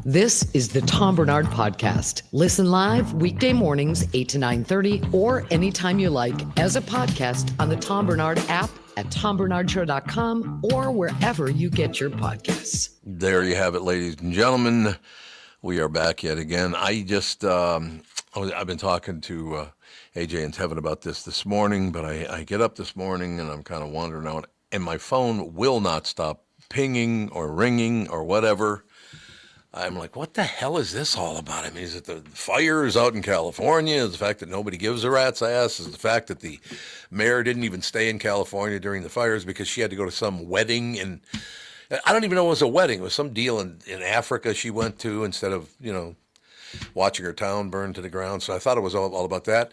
This is the Tom Barnard Podcast. Listen live weekday mornings, 8 to 9:30, or anytime you like as a podcast on the Tom Barnard app at tombernardshow.com or wherever you get your podcasts. There you have it, ladies and gentlemen. We are back yet again. I've been talking to AJ and Tevin about this morning, but I get up this morning and I'm kind of wandering out, and my phone will not stop pinging or ringing or whatever. I'm like, what the hell is this all about? I mean, is it the fires out in California? Is it the fact that nobody gives a rat's ass? Is it the fact that the mayor didn't even stay in California during the fires because she had to go to some wedding? And I don't even know it was a wedding. It was some deal in Africa she went to instead of, watching her town burn to the ground. So I thought it was all about that.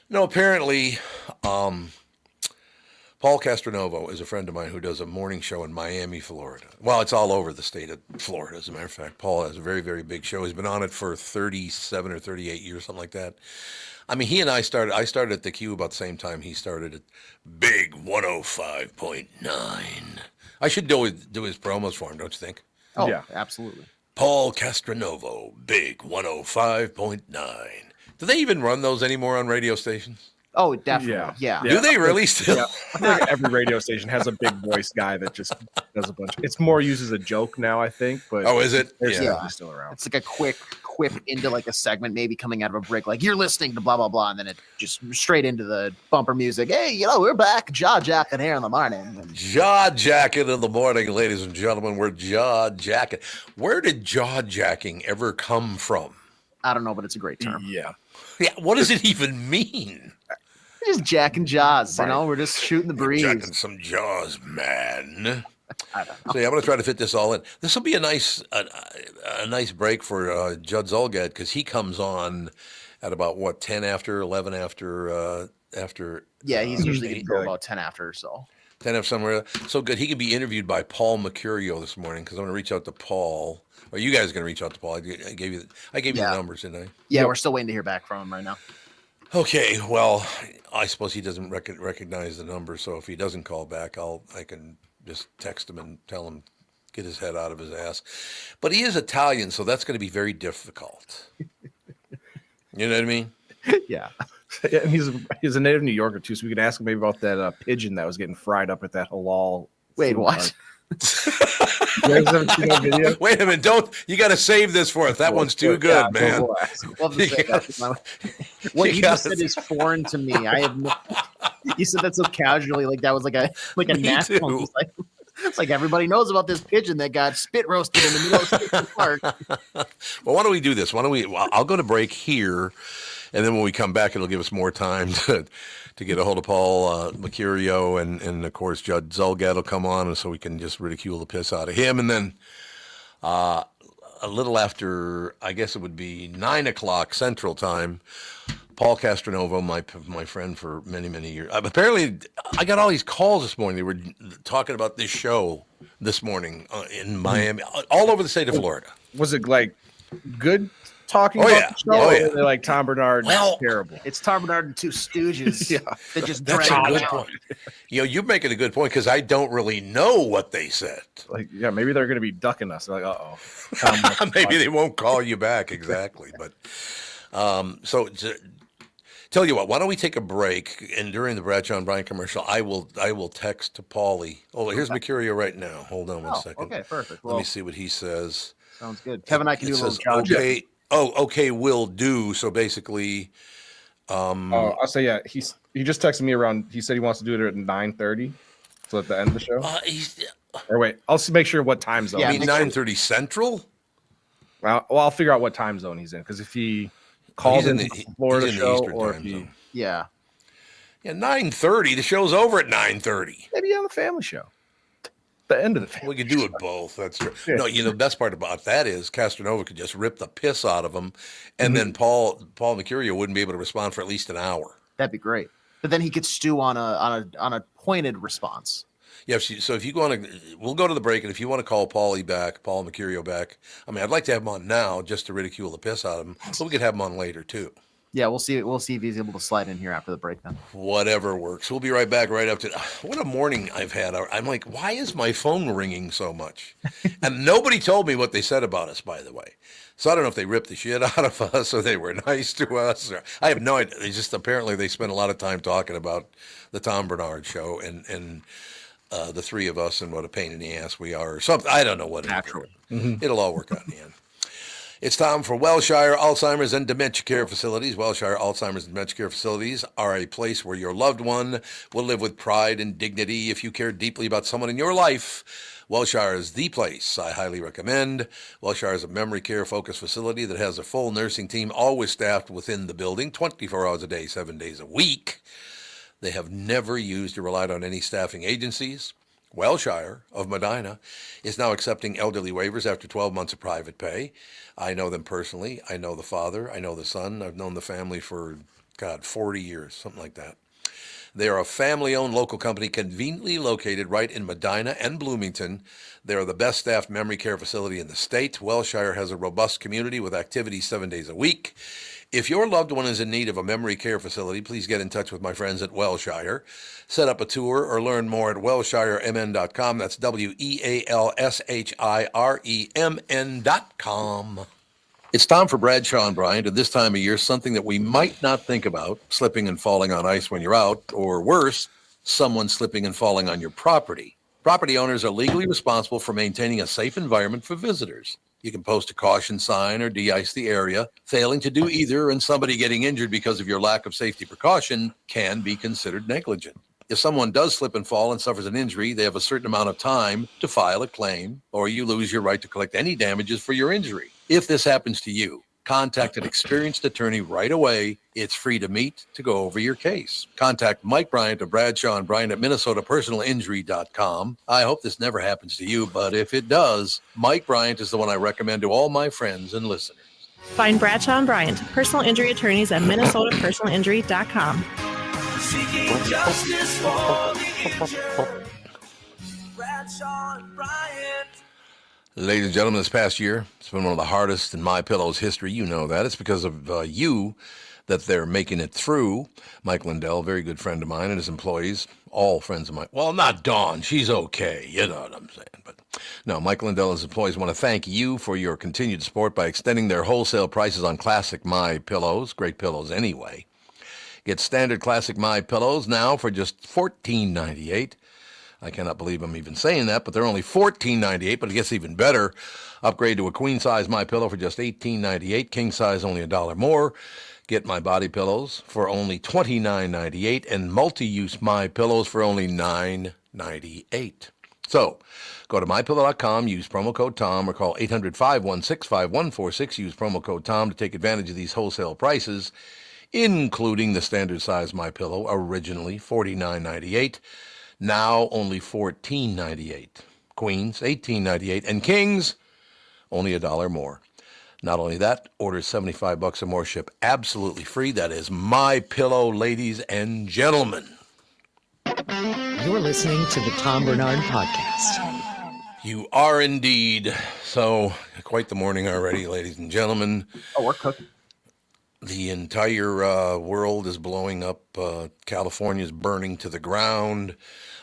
No, apparently, Paul Castronovo is a friend of mine who does a morning show in Miami, Florida. Well, it's all over the state of Florida, as a matter of fact. Paul has a very, very big show. He's been on it for 37 or 38 years, something like that. I mean, he and I started at the Q about the same time he started at Big 105.9. I should do his promos for him, don't you think? Oh, yeah, absolutely. Paul Castronovo, Big 105.9. Do they even run those anymore on radio stations? Oh, definitely. Yeah. Do they really still? Yeah. I feel like every radio station has a big voice guy that just does a bunch. It's more used as a joke now, I think. But is it? Yeah. Still around. It's like a quick quip into like a segment, maybe coming out of a break, like you're listening to blah blah blah, and then it just straight into the bumper music. Hey, we're back, jaw jacking here in the morning. Jaw jacking in the morning, ladies and gentlemen. We're jaw jacking. Where did jaw jacking ever come from? I don't know, but it's a great term. Yeah. What does it even mean? We're just jacking jaws, Right. We're just shooting the breeze. Jacking some jaws, man. I don't know. So I'm going to try to fit this all in. This will be a nice break for Judd Zulgad, because he comes on at about 10 after, 11 after. Yeah, he's usually going to go like- about 10 after or so. 10 after somewhere. So good. He can be interviewed by Paul Mecurio this morning, because I'm going to reach out to Paul. Or you guys are going to reach out to Paul. I gave you the numbers, didn't I? Yeah, we're still waiting to hear back from him right now. Okay, well, I suppose he doesn't recognize the number, so if he doesn't call back, I can just text him and tell him get his head out of his ass. But he is Italian, so that's going to be very difficult. You know what I mean? Yeah. Yeah, and he's a native New Yorker too, so we can ask him maybe about that pigeon that was getting fried up at that halal. Wait, food what? cart. You guys haven't seen that video? Wait a minute! You got to save this for us. That one's too good, man. Love to say that. What you just said is foreign to me. I have no. You said that so casually, like that was like a national. too. It's like everybody knows about this pigeon that got spit roasted in the middle of the park. Well, why don't we do this? I'll go to break here, and then when we come back, it'll give us more time to get a hold of Paul Mecurio, and of course Judd Zulgad will come on, and so we can just ridicule the piss out of him. And then a little after, I guess it would be 9 o'clock Central Time, Paul Castronovo, my friend for many, many years. Apparently, I got all these calls this morning. They were talking about this show this morning in Miami, all over the state of Florida. Was it like good talking Oh, about yeah. the show? Oh, Or yeah. were they like Tom Bernard? Well- Terrible. It's Tom Bernard and Two Stooges that just That's drag a it good out. point. You're making a good point, because I don't really know what they said. Like, yeah, maybe they're going to be ducking us. They're like, uh-oh. Maybe they won't call you back exactly, but tell you what, why don't we take a break, and during the Bradshaw and Bryan commercial, I will text to Paulie. Oh, here's Mecurio right now. Hold on one second. Okay, perfect. Let Well, me see what he says. sounds good. Kevin and I can do It a little says, challenge. okay. Oh, okay, will do. So basically, I'll say, yeah, he just texted me around. He said he wants to do it at 9:30. So at the end of the show. Or wait, I'll make sure what time zone. Yeah, I mean 9:30 Central. Well, I'll figure out what time zone he's in, because if he calls in the Florida he's in the show, Eastern or time if he zone. Yeah. Yeah, 9:30. The show's over at 9:30. maybe on the family show, the end of the family. We could do it both. That's true. Yeah. No, the best part about that is Castronovo could just rip the piss out of him, and then Paul Mecurio wouldn't be able to respond for at least an hour. That'd be great. But then he could stew on a pointed response. Yeah. So if you want to, we'll go to the break, and if you want to call Paul Mecurio back, I mean, I'd like to have him on now just to ridicule the piss out of him, but we could have him on later too. Yeah, we'll see. We'll see if he's able to slide in here after the break then. Whatever works. We'll be right back right after. What a morning I've had. I'm like, why is my phone ringing so much? And nobody told me what they said about us, by the way. So I don't know if they ripped the shit out of us or they were nice to us. Or, I have no idea. They just apparently they spent a lot of time talking about the Tom Barnard show and the three of us and what a pain in the ass we are or something. I don't know what it is. It'll all work out in the end. It's time for Wellshire Alzheimer's and Dementia Care Facilities. Wellshire Alzheimer's and Dementia Care Facilities are a place where your loved one will live with pride and dignity. If you care deeply about someone in your life, Wellshire is the place I highly recommend. Wellshire is a memory care focused facility that has a full nursing team always staffed within the building, 24 hours a day, 7 days a week. They have never used or relied on any staffing agencies. Wellshire of Medina is now accepting elderly waivers after 12 months of private pay. I know them personally. I know the father. I know the son. I've known the family for, 40 years, something like that. They are a family-owned local company conveniently located right in Medina and Bloomington. They are the best staffed memory care facility in the state. Wellshire has a robust community with activities 7 days a week. If your loved one is in need of a memory care facility, please get in touch with my friends at Wellshire. Set up a tour or learn more at wellshiremn.com. That's WEALSHIREMN.com. It's time for Bradshaw and Bryant. At this time of year, something that we might not think about, slipping and falling on ice when you're out, or worse, someone slipping and falling on your property. Property owners are legally responsible for maintaining a safe environment for visitors. You can post a caution sign or de-ice the area. Failing to do either and somebody getting injured because of your lack of safety precaution can be considered negligent. If someone does slip and fall and suffers an injury, they have a certain amount of time to file a claim, or you lose your right to collect any damages for your injury. If this happens to you, contact an experienced attorney right away. It's free to meet to go over your case. Contact Mike Bryant of Bradshaw and Bryant at MinnesotaPersonalInjury.com. I hope this never happens to you, but if it does, Mike Bryant is the one I recommend to all my friends and listeners. Find Bradshaw and Bryant, personal injury attorneys at MinnesotaPersonalInjury.com. Seeking justice for the injured. Bradshaw and Bryant. Ladies and gentlemen, this past year, it's been one of the hardest in MyPillow's history. You know that. It's because of you that they're making it through. Mike Lindell, a very good friend of mine, and his employees, all friends of mine. Well, not Dawn. She's okay. You know what I'm saying. But no, Mike Lindell and his employees want to thank you for your continued support by extending their wholesale prices on classic MyPillows. Great pillows anyway. Get standard classic MyPillows now for just $14.98. I cannot believe I'm even saying that, but they're only $14.98, but it gets even better. Upgrade to a queen-size MyPillow for just $18.98, king-size only $1 more. Get my body pillows for only $29.98, and multi-use MyPillows for only $9.98. So, go to MyPillow.com, use promo code TOM, or call 800-516-5146. Use promo code TOM to take advantage of these wholesale prices, including the standard size MyPillow, originally $49.98. Now only $14.98. Queens, $18.98. And kings, only $1 more. Not only that, orders $75 or more ship absolutely free. That is MyPillow, ladies and gentlemen. You're listening to the Tom Barnard Podcast. You are indeed. So, quite the morning already, ladies and gentlemen. Oh, we're cooking. The entire world is blowing up. California is burning to the ground.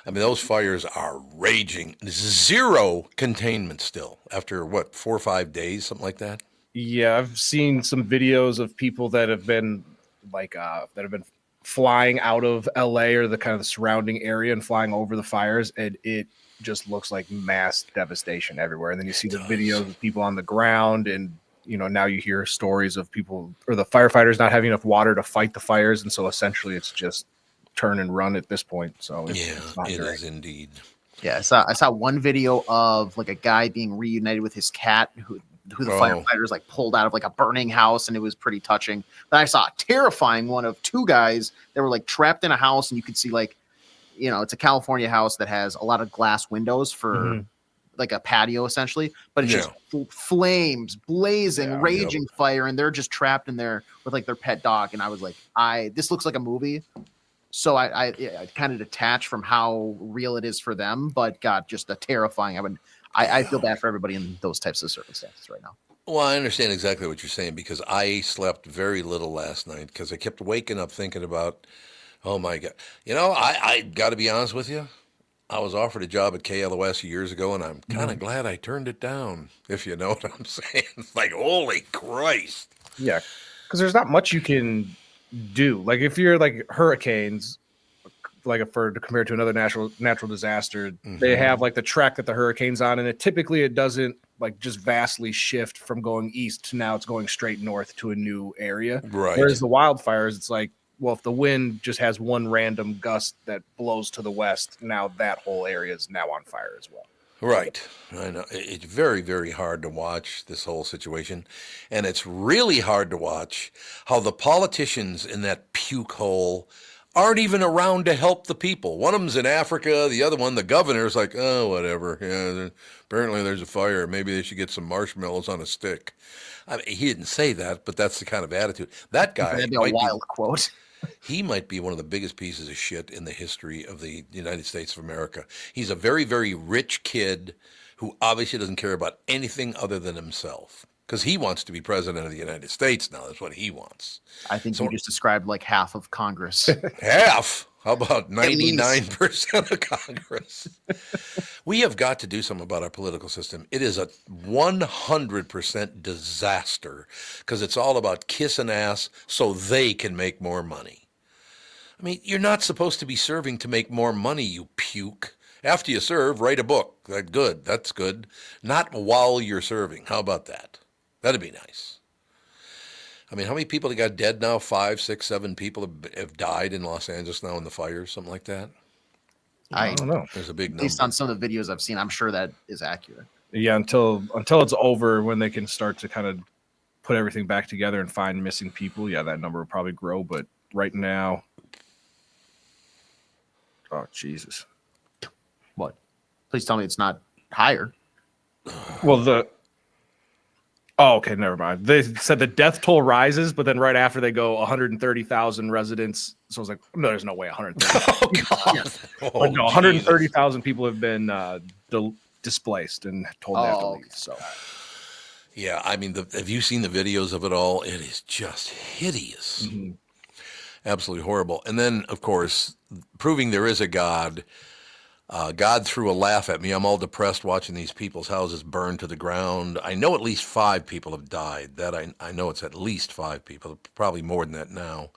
I mean, those fires are raging. Zero containment still after, 4 or 5 days, something like that? Yeah, I've seen some videos of people that have been flying out of LA or the kind of the surrounding area and flying over the fires, and it just looks like mass devastation everywhere. And then you see the videos of people on the ground, and now you hear stories of people or the firefighters not having enough water to fight the fires, and so essentially it's just turn and run at this point. So it's it is indeed. Yeah, I saw one video of like a guy being reunited with his cat who the firefighters like pulled out of like a burning house, and it was pretty touching. Then I saw a terrifying one of two guys that were like trapped in a house, and you could see like, it's a California house that has a lot of glass windows for like a patio essentially, but it's just flames, blazing, raging fire, and they're just trapped in there with like their pet dog. And I was like, this looks like a movie. So I kind of detached from how real it is for them, but God, just a terrifying. I feel bad for everybody in those types of circumstances right now. Well, I understand exactly what you're saying because I slept very little last night because I kept waking up thinking about, oh my God. I got to be honest with you. I was offered a job at KLOS years ago, and I'm kind of glad I turned it down, if you know what I'm saying. It's like, holy Christ. Yeah, because there's not much you can do. Like if you're like hurricanes, like compared to another natural disaster, they have like the track that the hurricane's on, and it doesn't like just vastly shift from going east to now it's going straight north to a new area. Right. Whereas the wildfires, it's like, well, if the wind just has one random gust that blows to the west, now that whole area is now on fire as well. Right. I know. It's very, very hard to watch this whole situation. And it's really hard to watch how the politicians in that puke hole aren't even around to help the people. One of them's in Africa. The other one, the governor's like, oh, whatever. Yeah, apparently there's a fire. Maybe they should get some marshmallows on a stick. I mean, he didn't say that, but that's the kind of attitude. That guy That'd be a wild quote. He might be one of the biggest pieces of shit in the history of the United States of America. He's a very, very rich kid who obviously doesn't care about anything other than himself because he wants to be president of the United States now. That's what he wants. I think you just described like half of Congress. Half? How about 99% of Congress? We have got to do something about our political system. It is a 100% disaster because it's all about kissing ass so they can make more money. I mean, you're not supposed to be serving to make more money, you puke. After you serve, write a book. That's good. Not while you're serving. How about that? That'd be nice. I mean, how many people got dead now? 5, 6, 7 people have died in Los Angeles now in the fires, something like that? I don't know. There's a big number. Based on some of the videos I've seen, I'm sure that is accurate. Yeah, until it's over, when they can start to kind of put everything back together and find missing people, yeah, that number will probably grow. But right now, oh, Jesus. What? Please tell me it's not higher. Well, oh, okay, never mind. They said the death toll rises, but then right after they go 130,000 residents. So I was like, no, there's no way 130,000. Oh, God. Oh, no, 130,000 people have been displaced and told they have to leave. Okay. So, yeah, I mean, have you seen the videos of it all? It is just hideous. Mm-hmm. Absolutely horrible. And then, of course, proving there is a God. God threw a laugh at me. I'm all depressed watching these people's houses burn to the ground. I know at least 5 people have died. That I know it's at least 5 people, probably more than that now.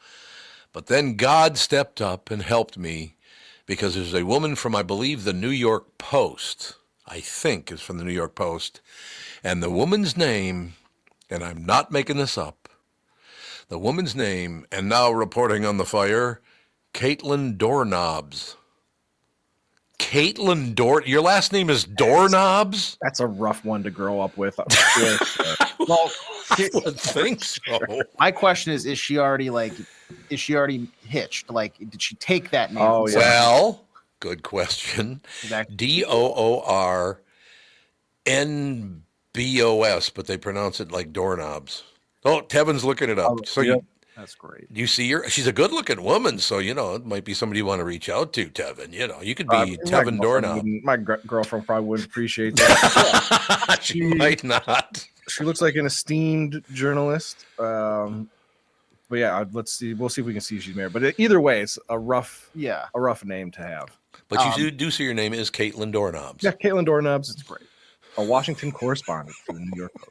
But then God stepped up and helped me because there's a woman from, I believe, the New York Post. I think is from the New York Post. And the woman's name, and I'm not making this up, the woman's name, and now reporting on the fire, Caitlin Doorknobs. Caitlin your last name is Doorknobs? that's a rough one to grow up with. I'm sure. Well, I would think so. my question is she already hitched? Like, did she take that name? Oh, from yeah. Well, good question. Exactly. Doornbos, but they pronounce it like doorknobs. Oh, Tevin's looking it up. So yep. That's great. you see her? She's a good-looking woman, so, it might be somebody you want to reach out to, Tevin. You could be Tevin Doorknob. My girlfriend probably wouldn't appreciate that. She might not. She looks like an esteemed journalist. But yeah, let's see. We'll see if we can see if she's married. But either way, it's a rough name to have. But you do see your name is Caitlin Doorknobs. Yeah, Caitlin Doorknobs. It's great. A Washington correspondent for the New York Post.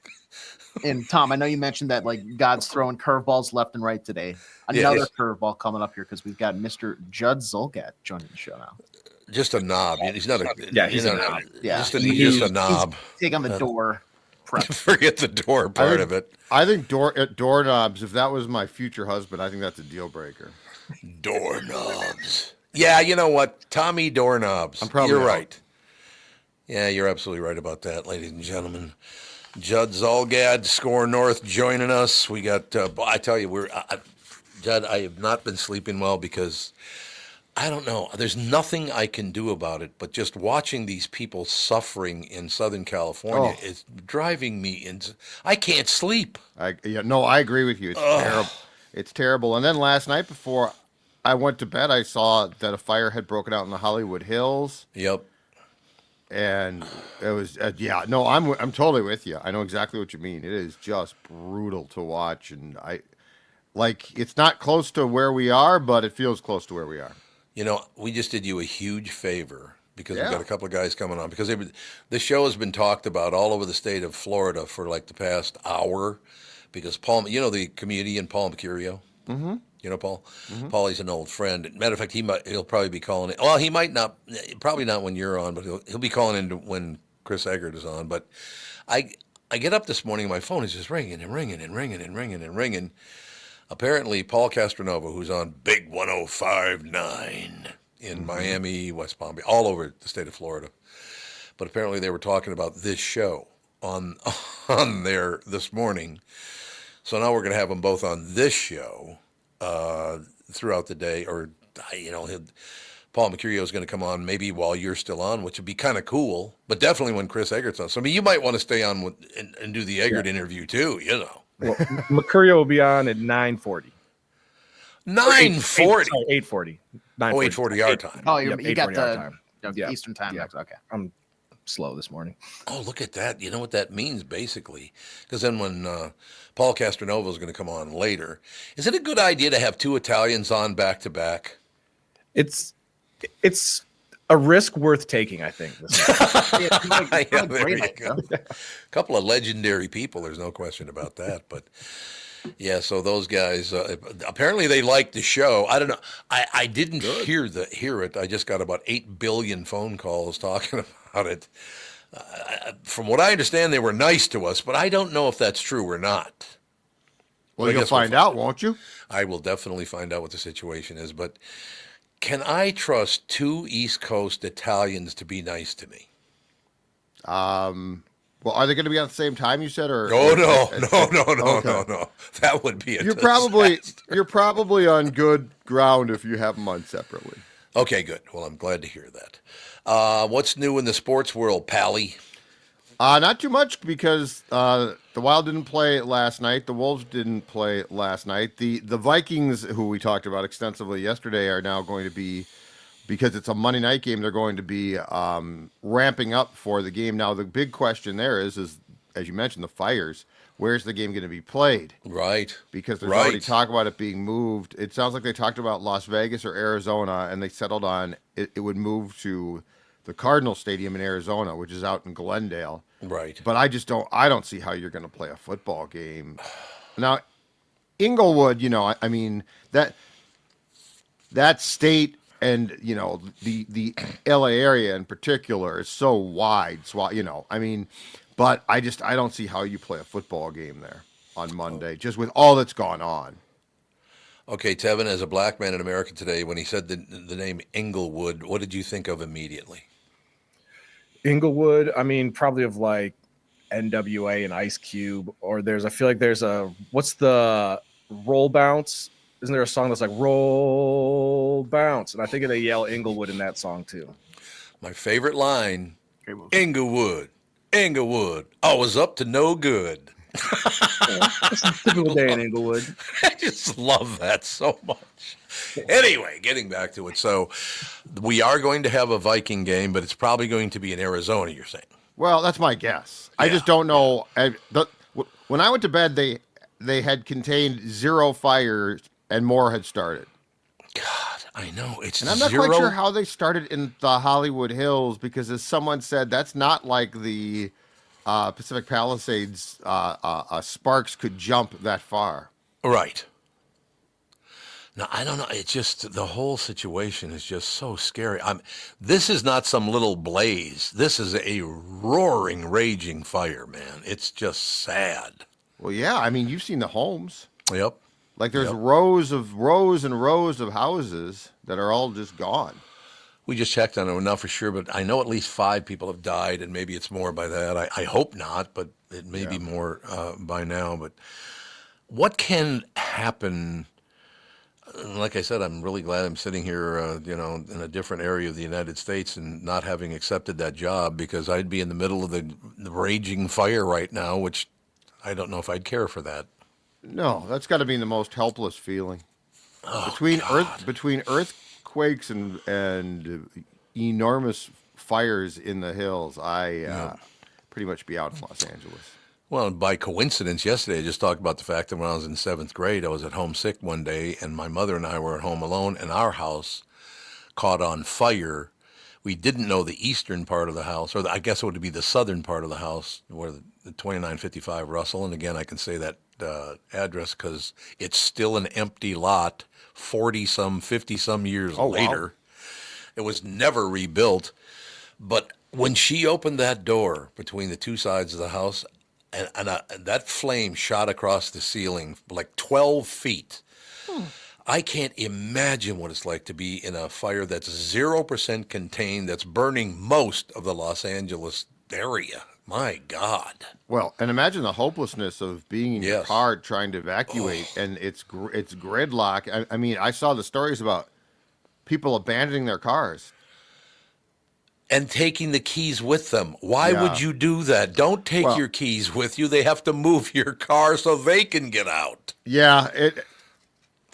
And Tom, I know you mentioned that like God's throwing curveballs left and right today. Another curveball coming up here because we've got Mr. Judd Zulgad joining the show now. Just a knob. He's not a. He's a knob. Yeah, He's just a knob. Take on the door. Forget the door part of it. I think doorknobs. If that was my future husband, I think that's a deal breaker. Doorknobs. Yeah, you know what, Tommy Doorknobs. You're right. Yeah, you're absolutely right about that, ladies and gentlemen. Judd Zulgad, SKOR North, joining us. We got. I tell you, Judd. I have not been sleeping well because I don't know. There's nothing I can do about it, but just watching these people suffering in Southern California is driving me into. I can't sleep. I agree with you. It's terrible. It's terrible. And then last night before I went to bed, I saw that a fire had broken out in the Hollywood Hills. Yep. and it was yeah. No, I'm totally with you. I know exactly what you mean. It is just brutal to watch, and it's not close to where we are, but it feels close to where we are. We just did you a huge favor because we Yeah. got a couple of guys coming on because this show has been talked about all over the state of Florida for like the past hour because Paul, the comedian Paul Mecurio. Mm-hmm. You know Paul? Mm-hmm. Paulie's an old friend. Matter of fact, he'll probably be calling in. Well, he might not, probably not when you're on, but he'll be calling in when Chris Egert is on. But I get up this morning, and my phone is just ringing and ringing and ringing and ringing and ringing. Apparently, Paul Castronovo, who's on Big 105.9 in Miami, West Palm Beach, all over the state of Florida. But apparently, they were talking about this show on there this morning. So now we're going to have them both on this show. Throughout the day, or Paul Mecurio is going to come on maybe while you're still on, which would be kind of cool. But definitely when Chris Egert's on. So you might want to stay on and do the Egert interview too. Well, Mecurio will be on at 9:40. 9:40. 8:40. 8:40 our time. Oh, Yep, you got 8:40 our the time. yeah, Eastern time. Yeah. Okay. I'm slow this morning. Oh, look at that. You know what that means, basically? Because then when Paul Castronovo is going to come on later, is it a good idea to have two Italians on back-to-back? It's a risk worth taking, I think. Yeah, there you go. A couple of legendary people, there's no question about that. But, yeah, so those guys, apparently they liked the show. I don't know. I didn't hear it. I just got about 8 billion phone calls talking about it. From what I understand, they were nice to us, but I don't know if that's true or not. Well, you'll find out, won't you? I will definitely find out what the situation is. But can I trust two East Coast Italians to be nice to me? Well, are they going to be on the same time? You said, or no. That would be a disaster. You're probably on good ground if you have them on separately. Okay, good. Well, I'm glad to hear that. What's new in the sports world, Pally? Not too much because the Wild didn't play last night. The Wolves didn't play last night. The Vikings, who we talked about extensively yesterday, are now going to be, because it's a Monday night game, they're going to be ramping up for the game. Now, the big question there is as you mentioned, the Fires. Where's the game going to be played? Right. Because there's already talk about it being moved. It sounds like they talked about Las Vegas or Arizona, and they settled on it would move to the Cardinal Stadium in Arizona, which is out in Glendale. Right. But I don't see how you're going to play a football game. Now, Inglewood, I mean, that state and, the LA area in particular is so wide. But I don't see how you play a football game there on Monday, just with all that's gone on. Okay, Tevin, as a black man in America today, when he said the name Inglewood, what did you think of immediately? Inglewood, I mean, probably of like NWA and Ice Cube, or I feel like there's what's the Roll Bounce? Isn't there a song that's like Roll Bounce? And I think they yell Inglewood in that song too. My favorite line, Inglewood, I was up to no good. That's a typical day in Inglewood. I just love that so much. Anyway, getting back to it. So we are going to have a Viking game, but it's probably going to be in Arizona, you're saying? Well, that's my guess. I just don't know. When I went to bed, they had contained 0 fires and more had started. God, I know. And I'm not quite sure how they started in the Hollywood Hills, because as someone said, that's not like the Pacific Palisades sparks could jump that far. Right. Now, I don't know. It's just the whole situation is just so scary. This is not some little blaze. This is a roaring, raging fire, man. It's just sad. Well, yeah. I mean, you've seen the homes. Yep. Like there's rows and rows of houses that are all just gone. We just checked on it now for sure, but I know at least 5 people have died, and maybe it's more by that. I hope not, but it may be more by now. But what can happen? Like I said, I'm really glad I'm sitting here, in a different area of the United States and not having accepted that job, because I'd be in the middle of the raging fire right now, which I don't know if I'd care for that. No, that's got to be the most helpless feeling. Oh, between earthquakes and enormous fires in the hills, I pretty much be out in Los Angeles. Well, by coincidence, yesterday I just talked about the fact that when I was in 7th grade, I was at home sick one day, and my mother and I were at home alone, and our house caught on fire. We didn't know the eastern part of the house, or I guess it would be the southern part of the house, where the 2955 Russell, and again, I can say that address because it's still an empty lot 50-some years later. Wow. It was never rebuilt. But when she opened that door between the two sides of the house, and that flame shot across the ceiling like 12 feet, I can't imagine what it's like to be in a fire that's 0% contained, that's burning most of the Los Angeles area. My God. Well, and imagine the hopelessness of being in your car trying to evacuate, and it's gridlock. I mean, I saw the stories about people abandoning their cars. And taking the keys with them. Why would you do that? Don't take your keys with you. They have to move your car so they can get out. Yeah.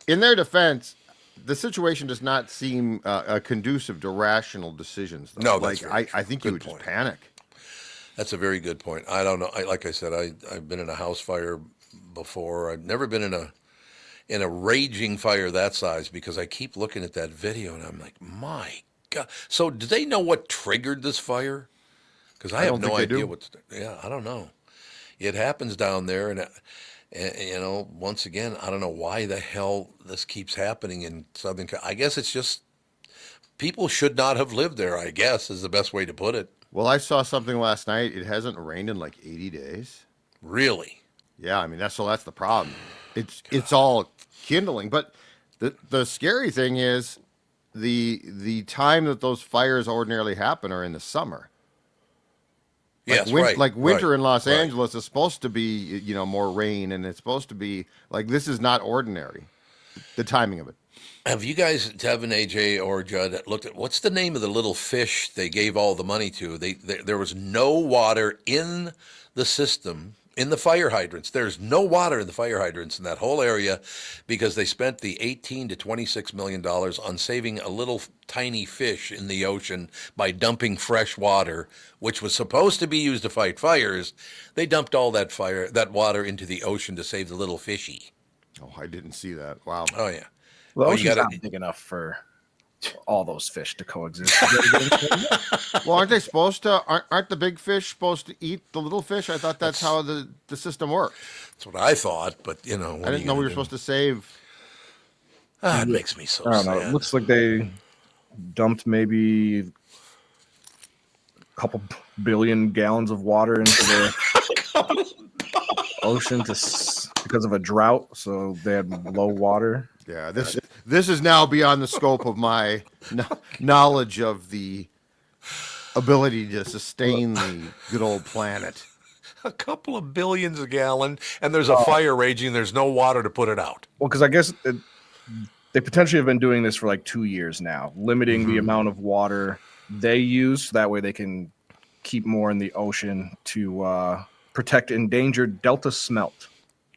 In their defense, the situation does not seem conducive to rational decisions. Though. No, that's I think you would just panic. That's a very good point. I don't know. Like I said, I've been in a house fire before. I've never been in a raging fire that size because I keep looking at that video and I'm like, my God. So do they know what triggered this fire? Because I have no idea what. Yeah, I don't know. It happens down there, and you know, once again, I don't know why the hell this keeps happening in Southern. I guess it's just people should not have lived there. I guess is the best way to put it. Well, I saw something last night. It hasn't rained in like 80 days. Really? Yeah, I mean that's the problem. It's all kindling, but the scary thing is the time that those fires ordinarily happen are in the summer. Yes, Like winter in Los Angeles is supposed to be, more rain, and it's supposed to be like this is not ordinary. The timing of it. Have you guys, Tevin, AJ, or Judd, looked at what's the name of the little fish they gave all the money to? There was no water in the system, in the fire hydrants. There's no water in the fire hydrants in that whole area because they spent the $18 to $26 million on saving a little tiny fish in the ocean by dumping fresh water, which was supposed to be used to fight fires. They dumped all that water into the ocean to save the little fishy. Oh, I didn't see that. Wow. Oh, yeah. Well, the ocean's not big enough for all those fish to coexist. Well, aren't they supposed to? Aren't the big fish supposed to eat the little fish? I thought that's how the system works. That's what I thought, but I didn't know we were supposed to save. It makes me so I don't sad. know. It looks like they dumped maybe a couple billion gallons of water into the ocean because of a drought, so they had low water. Yeah, this is now beyond the scope of my knowledge of the ability to sustain the good old planet. A couple of billions a gallon, and there's a fire raging. There's no water to put it out. Well, because I guess they potentially have been doing this for like 2 years now, limiting the amount of water they use. So that way they can keep more in the ocean to protect endangered Delta smelt.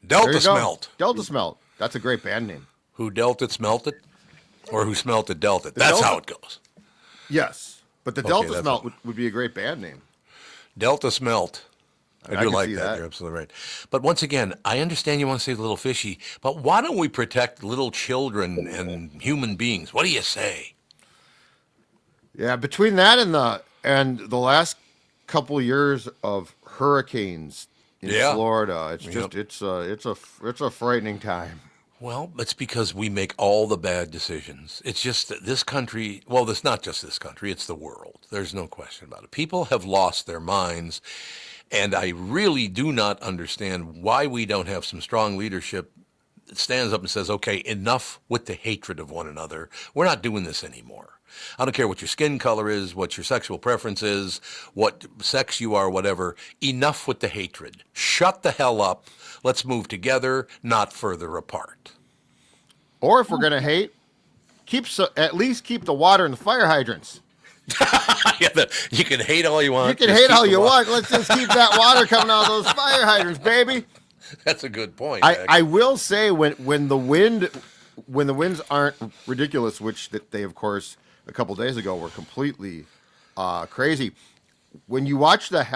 Delta smelt. Delta smelt. That's a great band name. Who dealt it, smelt it? Or who smelt it, dealt it? That's how it goes. Yes. But the Delta smelt would be a great band name. Delta smelt. I do like that. You're that. absolutely right. But once again, I understand you want to save the little fishy, but why don't we protect little children and human beings? What do you say? Yeah, between that and the last couple years of hurricanes in Florida, it's just it's a frightening time. Well, it's because we make all the bad decisions. It's just that this country, well, it's not just this country, it's the world. There's no question about it. People have lost their minds, and I really do not understand why we don't have some strong leadership that stands up and says, okay, enough with the hatred of one another. We're not doing this anymore. I don't care what your skin color is, what your sexual preference is, what sex you are, whatever. Enough with the hatred. Shut the hell up. Let's move together, not further apart. Or if we're going to hate, at least keep the water in the fire hydrants. You can hate all you want. You can hate all you want. Let's just keep that water coming out of those fire hydrants, baby. That's a good point. I will say when the winds aren't ridiculous, which they of course a couple days ago were completely crazy. When you watch the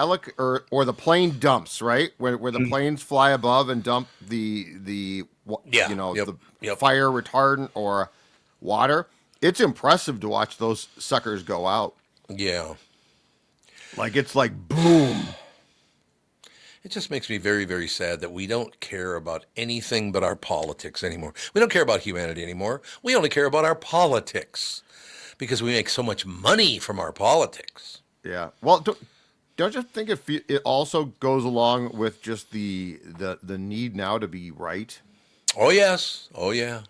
or the plane dumps, right? Where the planes fly above and dump the fire retardant or water, it's impressive to watch those suckers go out. Yeah. Like it's like boom. It just makes me very, very sad that we don't care about anything but our politics anymore. We don't care about humanity anymore. We only care about our politics because we make so much money from our politics. Yeah. Well, don't you think it also goes along with just the need now to be right? Oh, yes. Oh, yeah.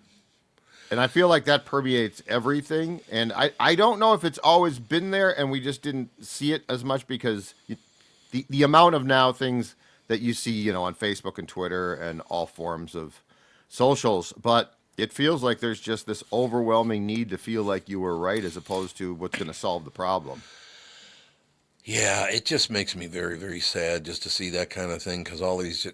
And I feel like that permeates everything. And I don't know if it's always been there and we just didn't see it as much because the amount of now things that you see, on Facebook and Twitter and all forms of socials. But it feels like there's just this overwhelming need to feel like you were right as opposed to what's going to solve the problem. Yeah, it just makes me very, very sad just to see that kind of thing because all these,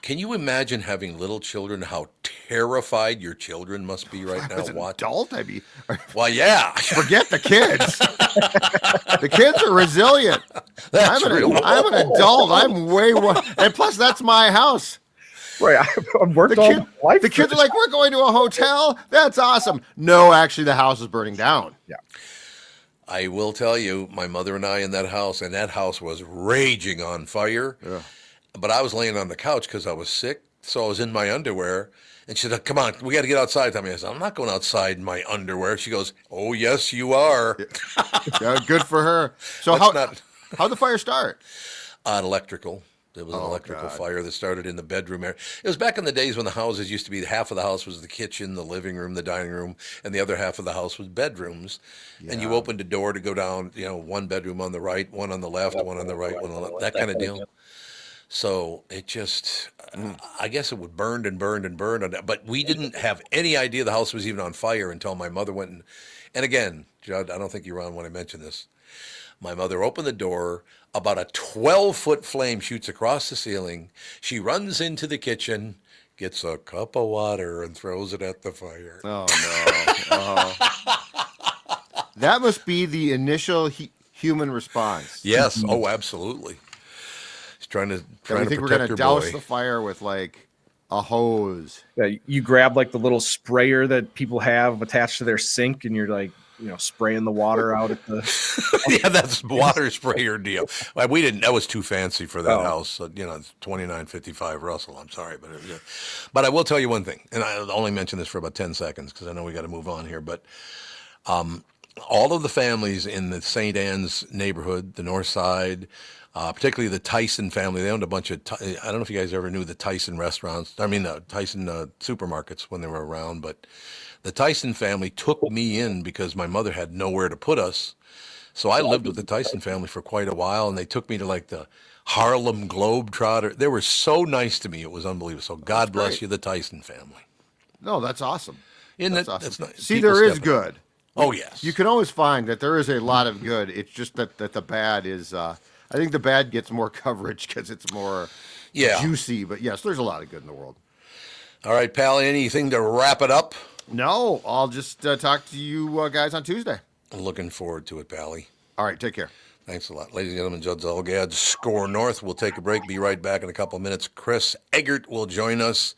can you imagine having little children, how terrified your children must be right now? As an adult, well, yeah. Forget the kids. The kids are resilient. I'm an adult. I'm way more. And plus, that's my house. Right. I've worked all my life. The kids are like, we're going to a hotel. That's awesome. No, actually, the house is burning down. Yeah. I will tell you, my mother and I in that house, and that house was raging on fire. Yeah. But I was laying on the couch because I was sick, so I was in my underwear. And she said, come on, we got to get outside. I said, I'm not going outside in my underwear. She goes, oh, yes, you are. Yeah, good for her. So how'd the fire start? Electrical. It was an electrical fire that started in the bedroom area. It was back in the days when the houses used to be, half of the house was the kitchen, the living room, the dining room, and the other half of the house was bedrooms. Yeah. And you opened a door to go down, one bedroom on the right, one on the left, one on the right, one on the left, that kind of deal. So it just, I guess it would burn and burn and burn. But we didn't have any idea the house was even on fire until my mother went and again, Judd, I don't think you were on when I mentioned this. My mother opened the door. About a 12-foot flame shoots across the ceiling. She runs into the kitchen, gets a cup of water, and throws it at the fire. Oh, no. That must be the initial human response. Yes. Oh, absolutely. She's trying to I think we're going to douse the fire with, like, a hose. Yeah, you grab, like, the little sprayer that people have attached to their sink, and you're, like, spraying the water out at the yeah, that's water sprayer deal. We didn't. That was too fancy for that house. It's 2955 Russell. I'm sorry, but I will tell you one thing, and I'll only mention this for about 10 seconds because I know we got to move on here. But all of the families in the St. Anne's neighborhood, the North Side, particularly the Tyson family, they owned a bunch of. I don't know if you guys ever knew the Tyson restaurants. I mean, Tyson supermarkets when they were around, but. The Tyson family took me in because my mother had nowhere to put us. So I lived with the Tyson family for quite a while, and they took me to like the Harlem Globetrotter. They were so nice to me. It was unbelievable. So God bless you, the Tyson family. No, that's awesome. That's awesome. Nice. See, there is good. Oh, yes. You can always find that there is a lot of good. It's just that the bad is, I think the bad gets more coverage because it's more juicy. But yes, there's a lot of good in the world. All right, pal, anything to wrap it up? No, I'll just talk to you guys on Tuesday. I'm looking forward to it, Pally. All right, take care. Thanks a lot. Ladies and gentlemen, Judd Zulgad, SKOR North. We'll take a break, be right back in a couple of minutes. Chris Egert will join us.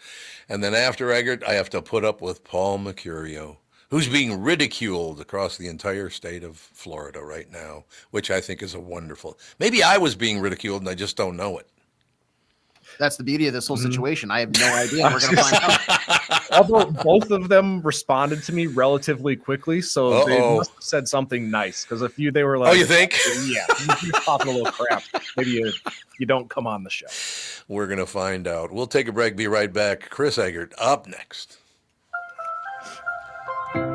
And then after Egert, I have to put up with Paul Mecurio, who's being ridiculed across the entire state of Florida right now, which I think is a wonderful. Maybe I was being ridiculed and I just don't know it. That's the beauty of this whole situation. I have no idea. We're going to find out. Although both of them responded to me relatively quickly, so they must have said something nice. Because a few, they were like, "Oh, you think? Yeah, you're talking a little crap. Maybe you don't come on the show." We're going to find out. We'll take a break. Be right back. Chris Egert up next.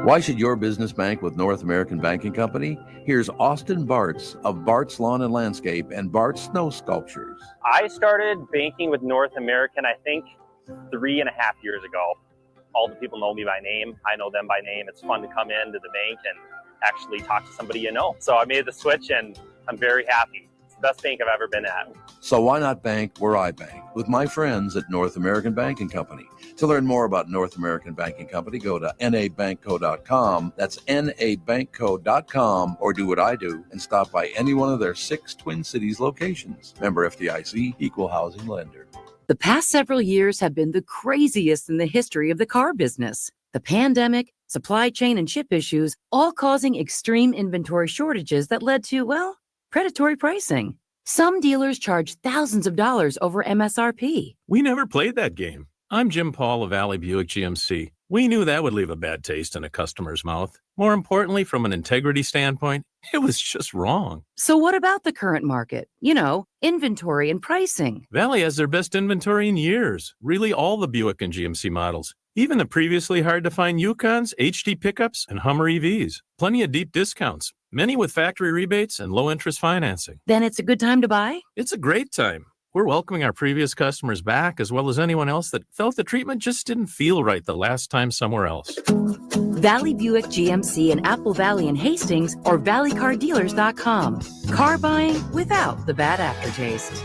Why should your business bank with North American Banking Company? Here's Austin Bartz of Bartz Lawn and Landscape and Bartz Snow Sculptures. I started banking with North American, I think, 3.5 years ago. All the people know me by name. I know them by name. It's fun to come into the bank and actually talk to somebody you know. So I made the switch and I'm very happy. It's Best bank I've ever been at. So why not bank where I bank? With my friends at North American Banking Company. To learn more about North American Banking Company, go to nabankco.com. That's nabankco.com, or do what I do and stop by any one of their 6 Twin Cities locations. Member FDIC, equal housing lender. The past several years have been the craziest in the history of the car business. The pandemic, supply chain and chip issues, all causing extreme inventory shortages that led to, well, predatory pricing. Some dealers charge thousands of dollars over MSRP. We never played that game. I'm Jim Paul of Valley Buick GMC. We knew that would leave a bad taste in a customer's mouth. More importantly, from an integrity standpoint, it was just wrong. So what about the current market? You know, inventory and pricing. Valley has their best inventory in years. Really all the Buick and GMC models. Even the previously hard-to-find Yukons, HD pickups, and Hummer EVs. Plenty of deep discounts. Many with factory rebates and low-interest financing. Then it's a good time to buy? It's a great time. We're welcoming our previous customers back, as well as anyone else that felt the treatment just didn't feel right the last time somewhere else. Valley Buick GMC in Apple Valley and Hastings, or valleycardealers.com. Car buying without the bad aftertaste.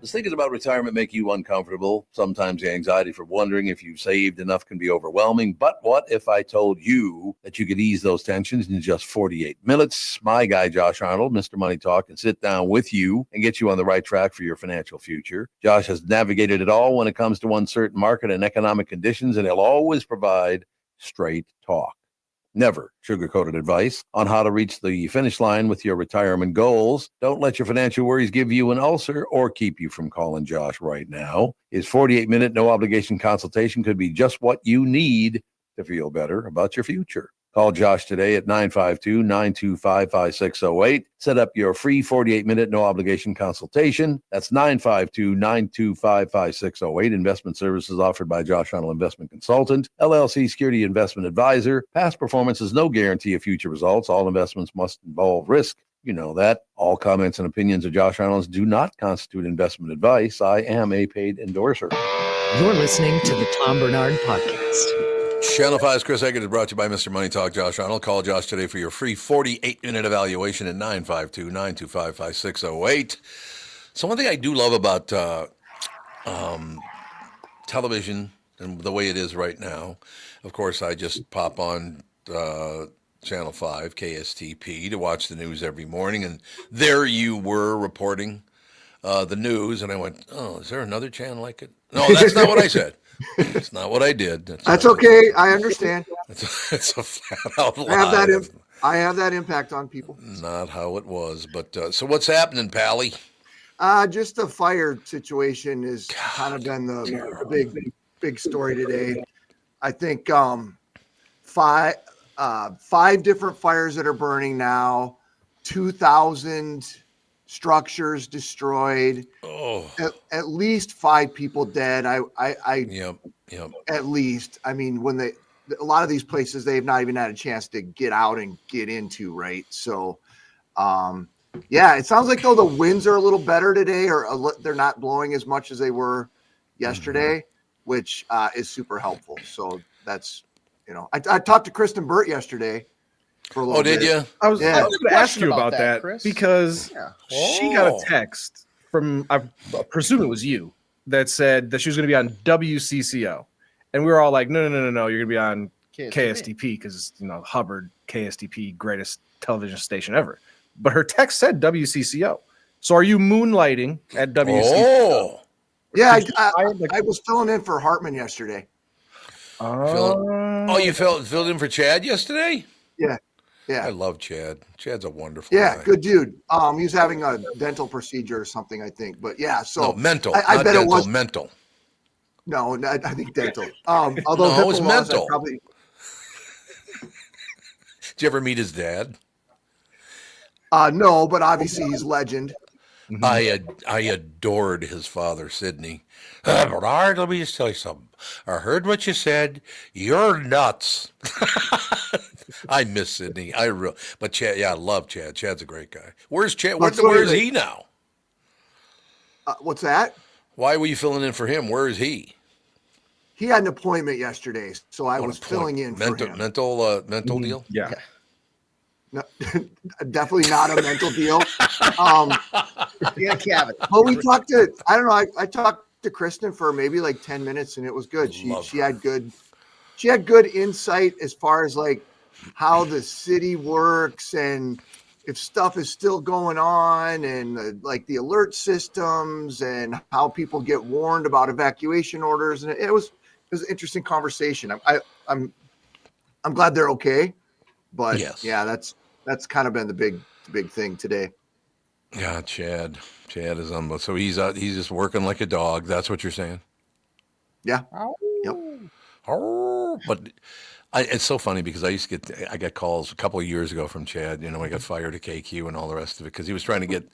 Does thinking about retirement make you uncomfortable? Sometimes the anxiety for wondering if you've saved enough can be overwhelming. But what if I told you that you could ease those tensions in just 48 minutes? My guy, Josh Arnold, Mr. Money Talk, can sit down with you and get you on the right track for your financial future. Josh has navigated it all when it comes to uncertain market and economic conditions, and he'll always provide straight talk. Never sugar-coated advice on how to reach the finish line with your retirement goals. Don't let your financial worries give you an ulcer or keep you from calling Josh right now. His 48-minute no-obligation consultation could be just what you need to feel better about your future. Call Josh today at 952-925-5608. Set up your free 48-minute no-obligation consultation. That's 952-925-5608. Investment services offered by Josh Arnold Investment Consultant, LLC Security Investment Advisor. Past performance is no guarantee of future results. All investments must involve risk. You know that. All comments and opinions of Josh Arnold do not constitute investment advice. I am a paid endorser. You're listening to the Tom Barnard Podcast. Channel 5's Chris Egert is brought to you by Mr. Money Talk, Josh Arnold. Call Josh today for your free 48-minute evaluation at 952-925-5608. So one thing I do love about television and the way it is right now, of course, I just pop on Channel 5, KSTP, to watch the news every morning, and there you were reporting the news, and I went, oh, is there another channel I could? No, that's not what I said. That's not what I did. That's okay. I understand. It's a flat out lie. I have that impact on people. Not how it was. But so what's happening, Pally? Just the fire situation has kind of been the big story today. I think five different fires that are burning now, 2,000 structures destroyed. Oh, at least 5 people dead. Yep. At least. I mean, when a lot of these places, they have not even had a chance to get out and get into, right? So, yeah, it sounds like though the winds are a little better today, or they're not blowing as much as they were yesterday, which is super helpful. So that's, I talked to Kristen Burt yesterday. Oh, did you? I was going to ask you about that, Chris, because she got a text from, I presume it was you, that said that she was going to be on WCCO. And we were all like, no, you're going to be on KSTP because, Hubbard, KSTP, greatest television station ever. But her text said WCCO. So are you moonlighting at WCCO? Oh. Yeah, I was filling in for Hartman yesterday. You filled in for Chad yesterday? Yeah. Yeah. I love Chad. Chad's a wonderful guy. Good dude. He's having a dental procedure or something, I think. But yeah, so no, mental. I bet dental, it was mental. No, I think dental. Although no, it was mental. Probably... Did you ever meet his dad? No, but obviously he's legend. I adored his father, Sidney. Bernard, let me just tell you something. I heard what you said. You're nuts. I miss Sidney. But Chad, I love Chad. Chad's a great guy. Where's Chad? Where's he now? What's that? Why were you filling in for him? Where is he? He had an appointment yesterday, so I was filling in for him. Mental deal? Yeah. No, definitely not a mental deal. Yeah, Kevin. But we talked to, I don't know, I talked to Kristen for maybe like 10 minutes and it was good. She had good insight as far as like how the city works and if stuff is still going on and like the alert systems and how people get warned about evacuation orders. And it was an interesting conversation. I'm glad they're okay, but yeah, that's kind of been the big thing today. Yeah, Chad is on. So he's just working like a dog. That's what you're saying. Yeah. Yep. But it's so funny because I got calls a couple of years ago from Chad. I got fired at KQ and all the rest of it because he was trying to get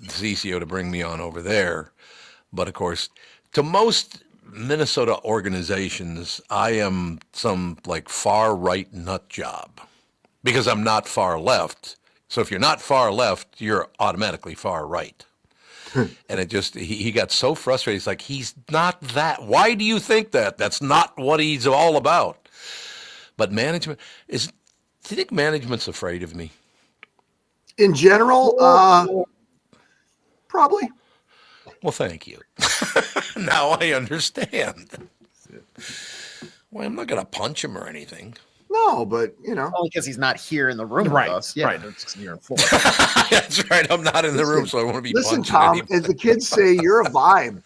the CCO to bring me on over there. But of course, to most Minnesota organizations, I am some like far right nut job because I'm not far left. So if you're not far left, you're automatically far right. And it just, he got so frustrated. He's like, he's not that. Why do you think that? That's not what he's all about. But management do you think management's afraid of me? In general, probably. Well, thank you. Now I understand. Well, I'm not going to punch him or anything. No, but only because he's not here in the room right, with us. Yeah. Right. You're in Florida. That's right. I'm not in the room, so I want to be. Listen, punching Tom, anybody. as the kids say, you're a vibe.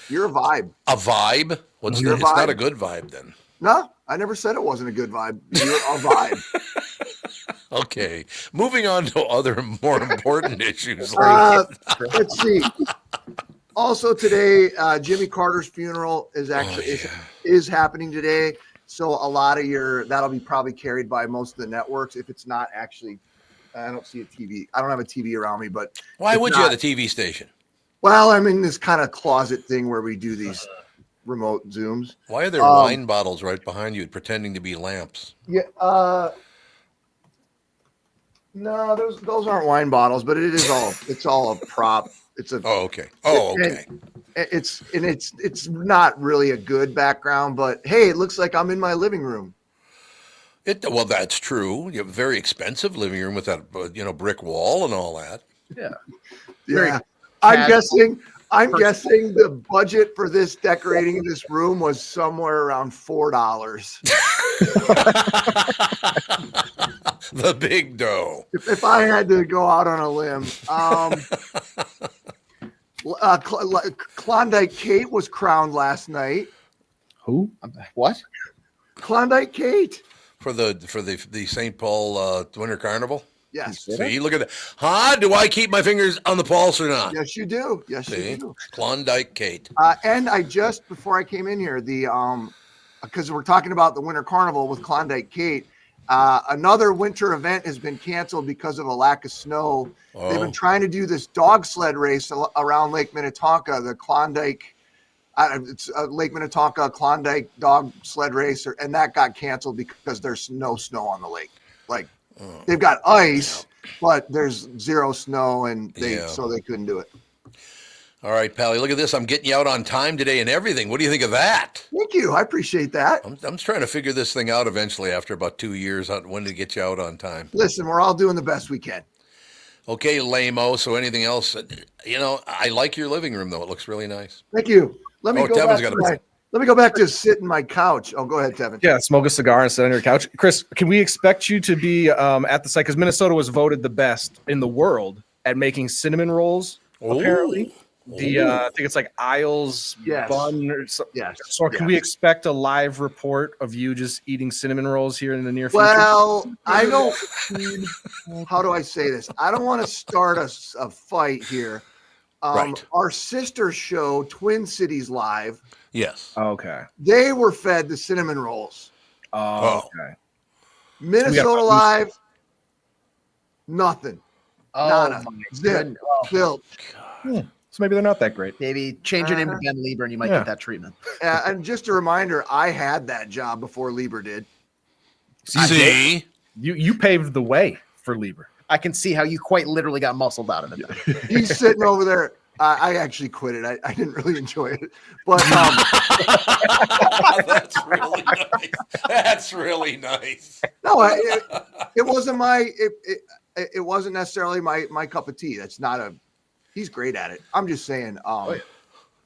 You're a vibe. A vibe? It's not a good vibe then. No, I never said it wasn't a good vibe. You're a vibe. Okay, moving on to other more important issues. Let's see. Also today, Jimmy Carter's funeral is actually is happening today. So a lot of that'll be probably carried by most of the networks. If it's not actually, I don't see a TV. I don't have a TV around me, but why would you have a TV station? Well, I'm in this kind of closet thing where we do these remote Zooms. Why are there wine bottles right behind you pretending to be lamps? Yeah. No, those aren't wine bottles, but it's all a prop. It's a okay. It's not really a good background, but hey, it looks like I'm in my living room. Well, that's true. You have a very expensive living room with that brick wall and all that. Yeah. Yeah. I'm guessing the budget for this decorating this room was somewhere around $4. The big dough. If I had to go out on a limb, Klondike Kate was crowned last night. Who? What? Klondike Kate For the St. Paul Winter Carnival. Yes. See, look at that. Huh? Do I keep my fingers on the pulse or not? Yes, you do. Yes, See? you do. Klondike Kate. And I just before I came in here, because we're talking about the Winter Carnival with Klondike Kate, another winter event has been canceled because of a lack of snow. Oh. They've been trying to do this dog sled race around Lake Minnetonka, the Klondike. It's Lake Minnetonka Klondike Dog Sled Race, and that got canceled because there's no snow on the lake. Like they've got ice, but there's zero snow, and so they couldn't do it. All right, Pally, look at this. I'm getting you out on time today and everything. What do you think of that? Thank you. I appreciate that. I'm just trying to figure this thing out eventually after about 2 years on when to get you out on time. Listen, we're all doing the best we can. Okay, lame-o. So anything else? I like your living room, though. It looks really nice. Thank you. Let me go back to sit in my couch. Oh, go ahead, Tevin. Yeah, smoke a cigar and sit on your couch. Chris, can we expect you to be at the site? Because Minnesota was voted the best in the world at making cinnamon rolls, apparently. I think it's like Isles bun or something. Yes. So can we expect a live report of you just eating cinnamon rolls here in the near future? Well, I don't. How do I say this? I don't want to start a fight here. Right. Our sister show, Twin Cities Live. Yes. Okay. They were fed the cinnamon rolls. Okay. Minnesota Live, nothing. Nada. Zip. Built. So maybe they're not that great. Maybe change your name to Ben Lieber and you might get that treatment. And just a reminder, I had that job before Lieber did. See? You paved the way for Lieber. I can see how you quite literally got muscled out of it. He's sitting over there. I actually quit it. I didn't really enjoy it, but That's really nice. That's really nice. No, it wasn't it wasn't necessarily my cup of tea. That's not he's great at it. I'm just saying,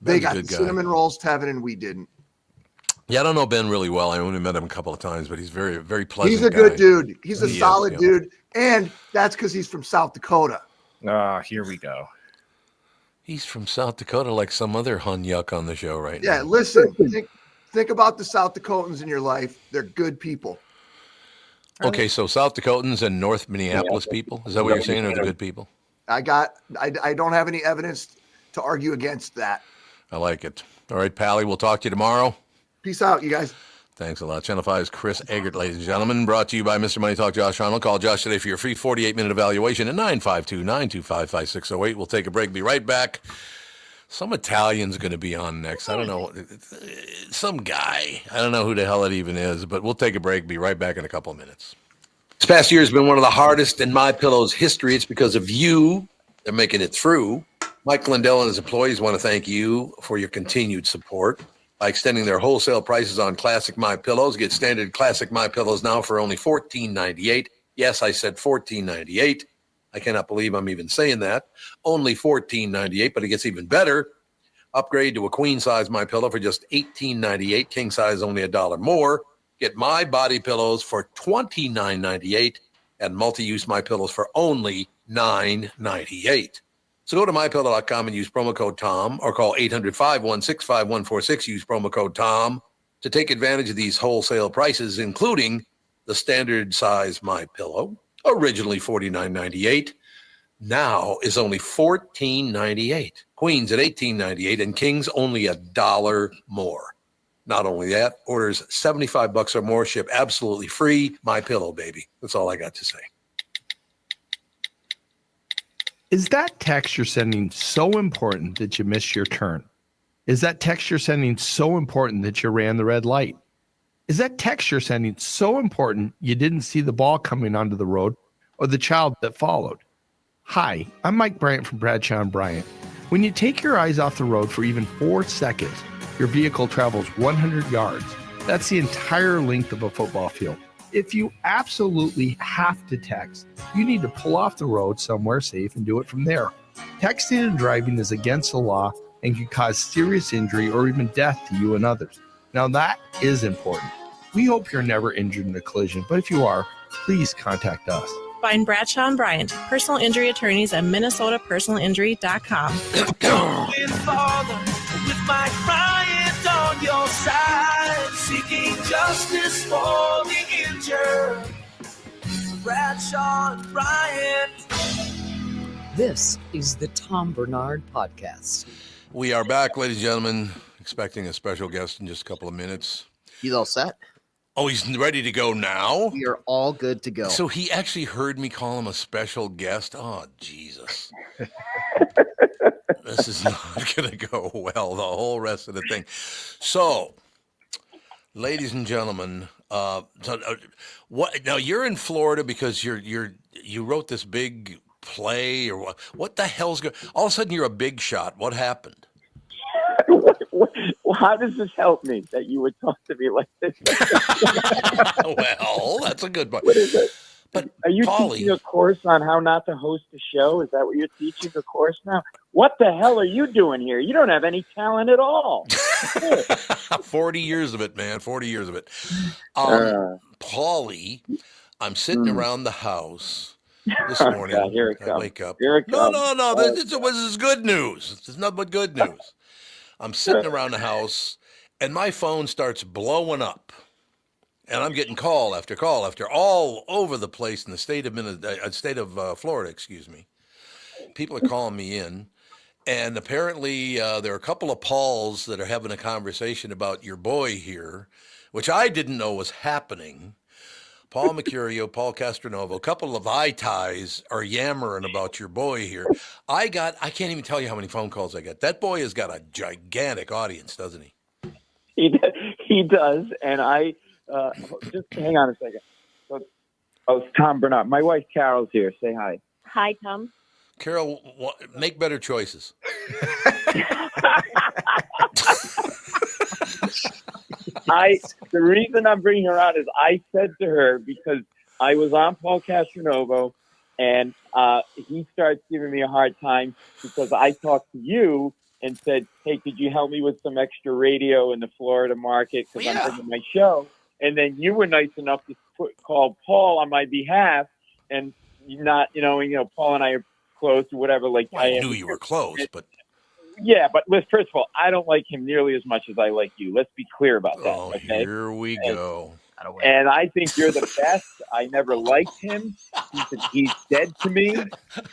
they got the cinnamon rolls, Tevin, and we didn't. Yeah, I don't know Ben really well. I only met him a couple of times, but he's very, very pleasant. He's a good dude. He's a solid dude, and that's because he's from South Dakota. Here we go. He's from South Dakota, like some other hun yuck on the show right now. Yeah, listen, think about the South Dakotans in your life. They're good people. Okay, so South Dakotans and North Minneapolis people, is that what you're saying, are the good people? I don't have any evidence to argue against that. I like it. All right, Pally, we'll talk to you tomorrow. Peace out, you guys. Thanks a lot. Channel 5's Chris Egert, ladies and gentlemen, brought to you by Mr. Money Talk, Josh Arnold. Call Josh today for your free 48-minute evaluation at 952-925-5608. We'll take a break. Be right back. Some Italian's going to be on next. I don't know. Some guy. I don't know who the hell it even is, but we'll take a break. Be right back in a couple of minutes. This past year has been one of the hardest in MyPillow's history. It's because of you. They're making it through. Mike Lindell and his employees want to thank you for your continued support. By extending their wholesale prices on classic MyPillows, get standard classic MyPillows now for only $14.98. Yes, I said $14.98. I cannot believe I'm even saying that. Only $14.98, but it gets even better. Upgrade to a queen size MyPillow for just $18.98. King size only $1 more. Get My Body Pillows for $29.98 and multi-use MyPillows for only $9.98. So go to MyPillow.com and use promo code TOM or call 800-516-5146. Use promo code TOM to take advantage of these wholesale prices, including the standard size MyPillow, originally $49.98, now is only $14.98. Queens at $18.98 and Kings only $1 more. Not only that, orders $75 or more, ship absolutely free. MyPillow, baby. That's all I got to say. Is that text you're sending so important that you missed your turn? Is that text you're sending so important that you ran the red light? Is that text you're sending so important you didn't see the ball coming onto the road or the child that followed? Hi, I'm Mike Bryant from Bradshaw & Bryant. When you take your eyes off the road for even 4 seconds, your vehicle travels 100 yards. That's the entire length of a football field. If you absolutely have to text, you need to pull off the road somewhere safe and do it from there. Texting and driving is against the law and can cause serious injury or even death to you and others. Now that is important. We hope you're never injured in a collision, but if you are, please contact us. Find Bradshaw & Bryant, personal injury attorneys at minnesotapersonalinjury.com. With Father, with Mike Bryant on your side, seeking justice for the injured. Bradshaw & Bryant. This is the Tom Barnard Podcast. We are back, ladies and gentlemen, expecting a special guest in just a couple of minutes. He's all set. Oh, he's ready to go now? We are all good to go. So he actually heard me call him a special guest? Oh, Jesus. This is not going to go well, the whole rest of the thing. So, ladies and gentlemen, what? Now you're in Florida because you wrote this big play, or what the hell's going? All of a sudden, you're a big shot. What happened? Well, how does this help me that you would talk to me like this? Well, that's a good point. What is it? But are you teaching a course on how not to host a show? Is that what you're teaching the course now? What the hell are you doing here? You don't have any talent at all. 40 years of it, man. 40 years of it. Paulie, I'm sitting around the house this morning. God, here it I comes. wake up. Here it comes. No. This is good news. This is nothing but good news. I'm sitting around the house, and my phone starts blowing up. And I'm getting call after call after all over the place in the state of Florida, excuse me. People are calling me in. And apparently there are a couple of Pauls that are having a conversation about your boy here, which I didn't know was happening. Paul Mecurio, Paul Castronovo, a couple of eye ties are yammering about your boy here. I can't even tell you how many phone calls I got. That boy has got a gigantic audience, doesn't he? He does. And I... just hang on a second. It's Tom Barnard. My wife Carol's here. Say hi. Hi, Tom. Carol, make better choices. The reason I'm bringing her on is I said to her, because I was on Paul Castronovo, and he starts giving me a hard time because I talked to you and said, hey, could you help me with some extra radio in the Florida market because I'm bringing my show. And then you were nice enough to call Paul on my behalf, and not, Paul and I are close or whatever. Like, Well, I knew you were close, but yeah, but first of all, I don't like him nearly as much as I like you. Let's be clear about that. Oh, okay? Here we go. And I think you're the best. I never liked him. He's dead to me.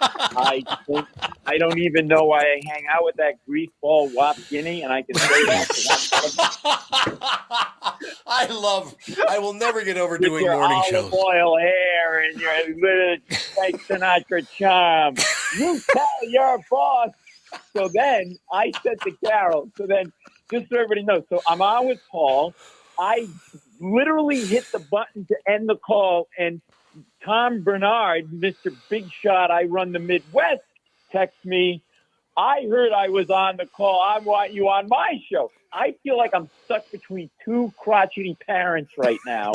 I don't even know why I hang out with that greaseball Wap Guinea, and I can say that. I will never get over doing your morning olive shows. oil hair and your little Frank Sinatra charm. You tell your boss. So then I said to Carol, just so everybody knows, so I'm on with Paul. I literally hit the button to end the call, and Tom Barnard, Mr. Big Shot, I run the Midwest, texts me, I heard I was on the call. I want you on my show. I feel like I'm stuck between two crotchety parents right now.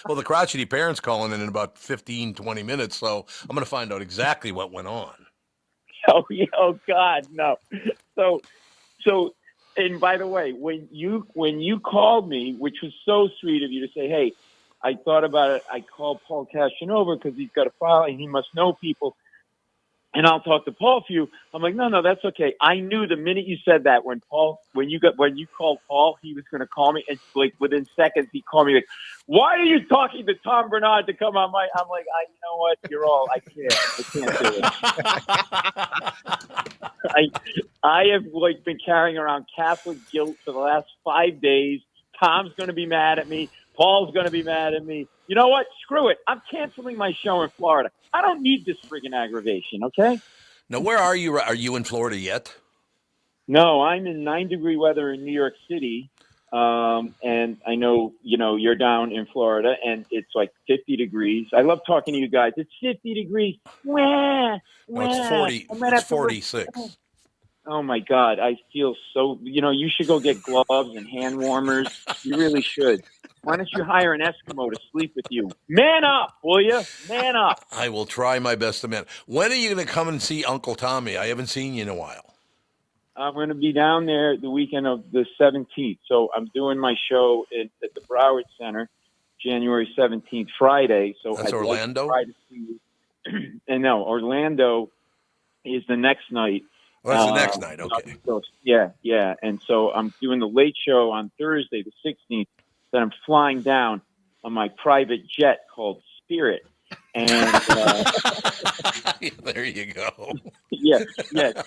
Well, the crotchety parents calling in about 15, 20 minutes, so I'm going to find out exactly what went on. Oh God, no. So, and by the way, when you called me, which was so sweet of you to say, hey, I thought about it. I called Paul Castronovo because he's got a file and he must know people, and I'll talk to Paul for you. I'm like, no, that's okay. I knew the minute you said that when you called Paul, he was going to call me, and like within seconds he called me like, why are you talking to Tom Barnard to come on my? I'm like, you know what? I can't do it. I have like been carrying around Catholic guilt for the last 5 days. Tom's going to be mad at me. Paul's going to be mad at me. You know what? Screw it. I'm canceling my show in Florida. I don't need this friggin' aggravation, okay? Now, where are you? Are you in Florida yet? No, I'm in 9-degree weather in New York City. And I know, you're down in Florida, and it's like 50 degrees. I love talking to you guys. It's 50 degrees. No, it's 40. It's 46. Oh, my God. I feel so, you should go get gloves and hand warmers. You really should. Why don't you hire an Eskimo to sleep with you? Man up, will you? Man up. I will try my best to man. When are you going to come and see Uncle Tommy? I haven't seen you in a while. I'm going to be down there the weekend of the 17th. So I'm doing my show at the Broward Center, January 17th, Friday. So that's I'd Orlando? Like to try to see you. And no, Orlando is the next night. Well, that's the next night, okay. So, yeah. And so I'm doing the late show on Thursday, the 16th. Then I'm flying down on my private jet called Spirit. And there you go. Yeah.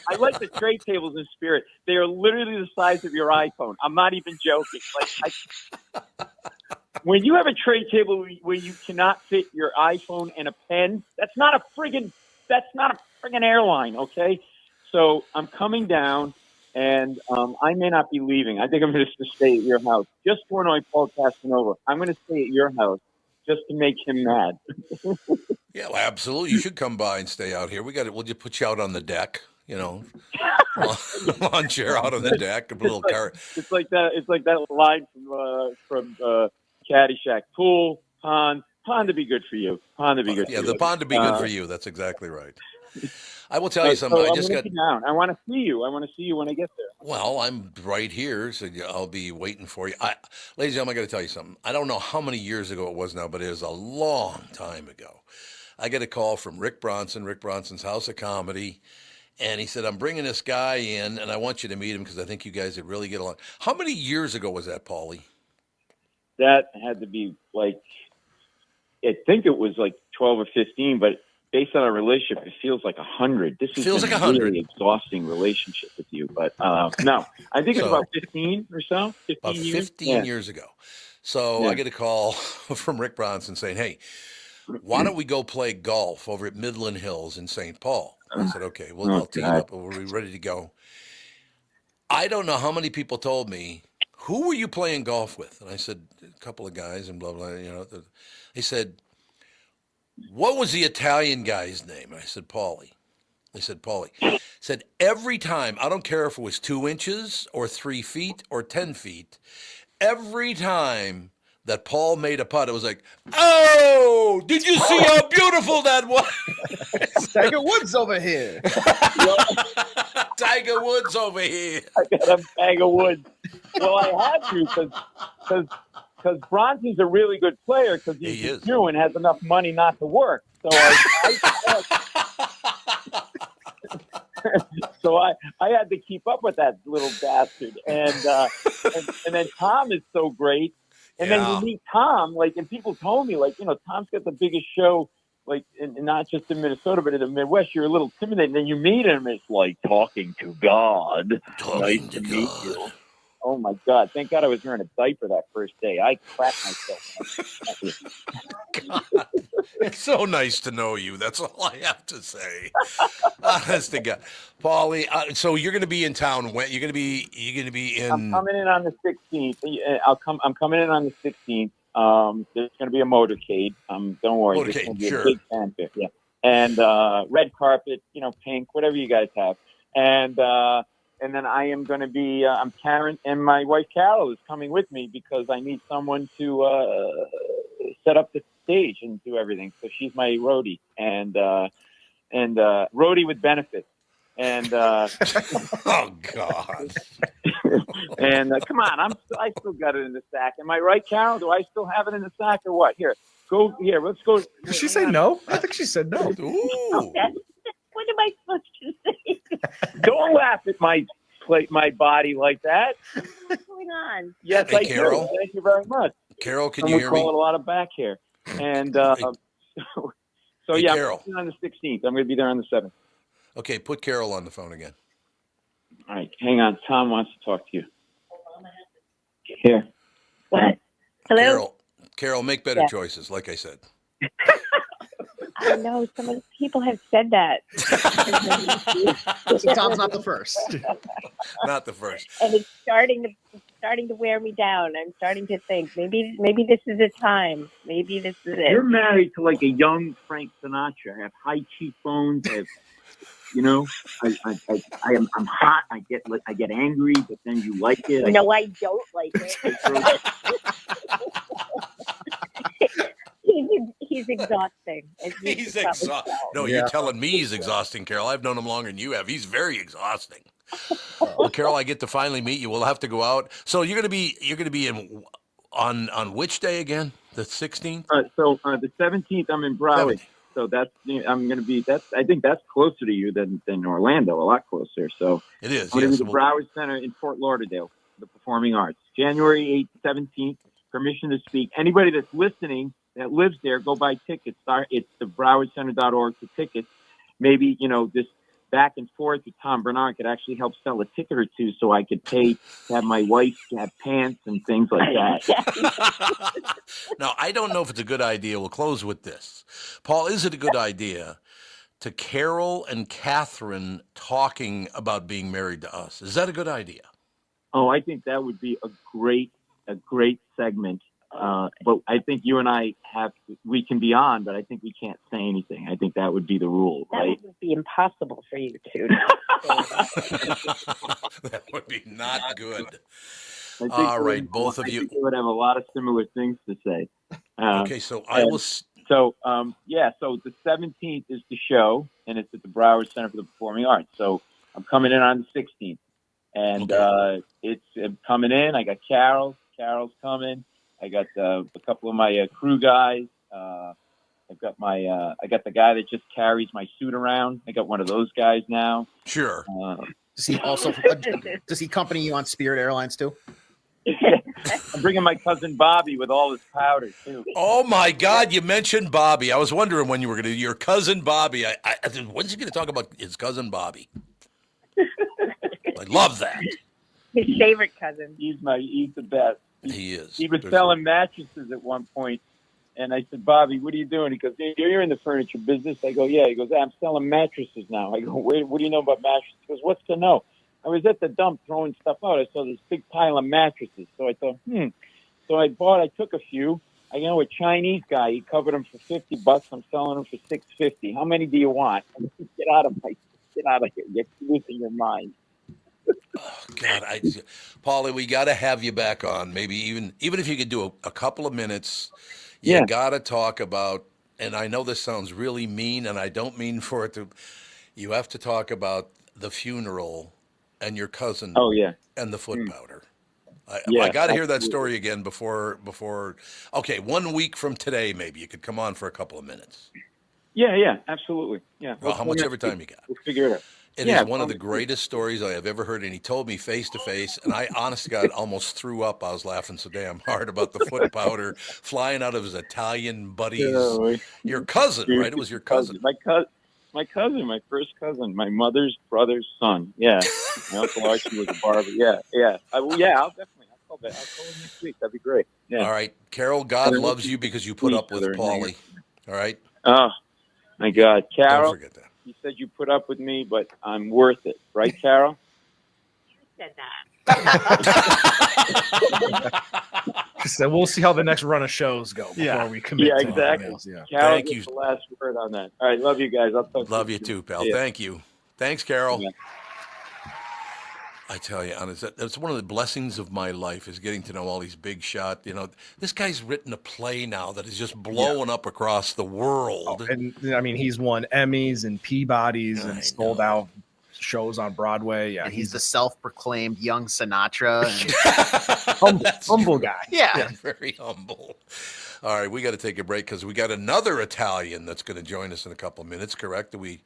I like the tray tables in Spirit. They are literally the size of your iPhone. I'm not even joking. When you have a tray table where you cannot fit your iPhone and a pen, that's not a friggin' airline, okay? So I'm coming down, and I may not be leaving. I think I'm just to stay at your house. Just to annoy Paul Castronovo, I'm going to stay at your house just to make him mad. Yeah, well, absolutely. You should come by and stay out here. We'll just put you out on the deck, lawn chair out on the deck. It's like that line from Caddyshack. Pool, pond to be good for you. Pond to be good for you. Yeah, the pond to be good for you. That's exactly right. I will tell you something. I want to see you. I want to see you when I get there. Well, I'm right here, so I'll be waiting for you. Ladies and gentlemen, I got to tell you something. I don't know how many years ago it was now, but it was a long time ago. I get a call from Rick Bronson's House of Comedy, and he said, I'm bringing this guy in, and I want you to meet him because I think you guys would really get along. How many years ago was that, Paulie? That had to be I think it was 12 or 15, but based on our relationship, it feels like 100. This is a really exhausting relationship with you, but no, I think it's about 15 or so. 15 years ago. So I get a call from Rick Bronson saying, hey, why don't we go play golf over at Midland Hills in St. Paul? I said, okay, well, I'll tee it up. We'll be ready to go. I don't know how many people told me, who were you playing golf with? And I said, a couple of guys and blah, blah, They said, what was the Italian guy's name? I said, Paulie. They said, Paulie. Said, every time, I don't care if it was 2 inches or 3 feet or 10 feet, every time that Paul made a putt, it was like, oh, did you see how beautiful that was? Tiger Woods over here. Tiger Woods over here. I got a bag of wood. Well, I had to because Bronte's a really good player because he's new and has enough money not to work. So I had to keep up with that little bastard. And then Tom is so great. And then you meet Tom, and people told me, Tom's got the biggest show, and not just in Minnesota, but in the Midwest. You're a little intimidated. And then you meet him, it's like talking to God. Nice to meet you. Oh, my God. Thank God I was wearing a diaper that first day. I cracked myself. God, it's so nice to know you. That's all I have to say. Honest to God. Paulie, so you're going to be in town. When you're going to be in? I'm coming in on the 16th. I'm coming in on the 16th. There's going to be a motorcade. Don't worry. There's going to be a big fanfare. Yeah. And red carpet, pink, whatever you guys have. And then I am going to be, I'm Karen, and my wife Carol is coming with me because I need someone to set up the stage and do everything. So she's my roadie, and roadie with benefits. And oh God! And come on, I still got it in the sack. Am I right, Carol? Do I still have it in the sack or what? Here, let's go. Did she say no? I think she said no. Ooh. What am I supposed to say? Don't laugh at my body like that. What's going on? Yes, hey, I Carol. do. Thank you very much. Carol, can you hear me? Call it a lot of back hair. And so yeah, Carol. I'm on the 16th. I'm going to be there on the 7th. Okay, put Carol on the phone again. All right, hang on. Tom wants to talk to you. Here. What? Hello? Carol, make better choices, like I said. I know some people have said that. So Tom's not the first. Not the first. And it's starting to wear me down. I'm starting to think maybe this is the time. Maybe this is it. You're married to like a young Frank Sinatra. I have high cheekbones. I have, I'm hot. I get angry, but then you like it. No, I don't like it. He's exhausting. He's exhausting. No, you're telling me he's exhausting, Carol. I've known him longer than you have. He's very exhausting. Well, Carol, I get to finally meet you. We'll have to go out. So you're gonna be in on which day again? The 16th. So the 17th, I'm in Broward. So I'm gonna be. I think that's closer to you than Orlando. A lot closer. So it is. I'm gonna be the Broward Center in Fort Lauderdale, the Performing Arts, January 8th, 17th. Permission to speak. Anybody that's listening that lives there, go buy tickets. It's the BrowardCenter.org for tickets. Maybe, this back and forth with Tom Barnard could actually help sell a ticket or two so I could pay to have my wife have pants and things like that. Now, I don't know if it's a good idea. We'll close with this. Paul, is it a good idea to Carol and Catherine talking about being married to us? Is that a good idea? Oh, I think that would be a great segment. But I think you and I we can be on, but I think we can't say anything. I think that would be the rule, right? That would be impossible for you two. That would be not good. All right, both of you would have a lot of similar things to say. Okay, so I will. So the 17th is the show, and it's at the Broward Center for the Performing Arts. So I'm coming in on the 16th, and I'm coming in. I got Carol. Carol's coming. I got a couple of my crew guys. I've got I got the guy that just carries my suit around. I got one of those guys now. Sure. Does he accompany you on Spirit Airlines too? I'm bringing my cousin Bobby with all his powder too. Oh my God! You mentioned Bobby. I was wondering when you were going to. Your cousin Bobby. When's he going to talk about his cousin Bobby? I love that. His favorite cousin. He's the best. He is. He was selling mattresses at one point, and I said, Bobby, what are you doing? He goes, you're in the furniture business. I go, yeah. He goes, I'm selling mattresses now. I go, wait, what do you know about mattresses? He goes, what's to know? I was at the dump throwing stuff out. I saw this big pile of mattresses. So I thought, So I took a few, I know a Chinese guy. He covered them for $50. I'm selling them for $650. How many do you want? Get out of here. You're losing your mind. God, Paulie, we got to have you back on. Maybe even if you could do a couple of minutes, you got to talk about. And I know this sounds really mean, and I don't mean for it to. You have to talk about the funeral and your cousin. Oh yeah, and the foot powder. Yeah, I got to hear that absolutely. story again before. Okay, 1 week from today, maybe you could come on for a couple of minutes. Yeah, absolutely. Yeah. Well, how much time you got? We'll figure it out. It is one of the greatest stories I have ever heard, and he told me face to face, and I, honest to God, almost threw up. I was laughing so damn hard about the foot powder flying out of his Italian buddies. Your cousin, right? It was your cousin. My cousin, my first cousin, my mother's brother's son. Yeah, my Uncle Archie was a barber. Yeah. I'll definitely. I'll call him next week. That'd be great. Yeah. All right, Carol. God loves you because you put up with Paulie. All right. Oh my God, Carol. Don't forget that. You said you put up with me, but I'm worth it, right, Carol? You said that. So we'll see how the next run of shows go before we commit. Yeah, to exactly. anything else. Yeah. Carol, Thank you. The last word on that. All right, love you guys. I'll talk. Love you too, pal. Yeah. Thank you. Thanks, Carol. Yeah. I tell you, honest, that's one of the blessings of my life is getting to know all these big shot. You know, this guy's written a play now that is just blowing up across the world. And I mean, he's won Emmys and Peabodys and sold out shows on Broadway. Yeah, And he's the self-proclaimed young Sinatra. And humble guy. Yeah. Very humble. All right, we got to take a break because we got another Italian that's going to join us in a couple of minutes. Correct? Did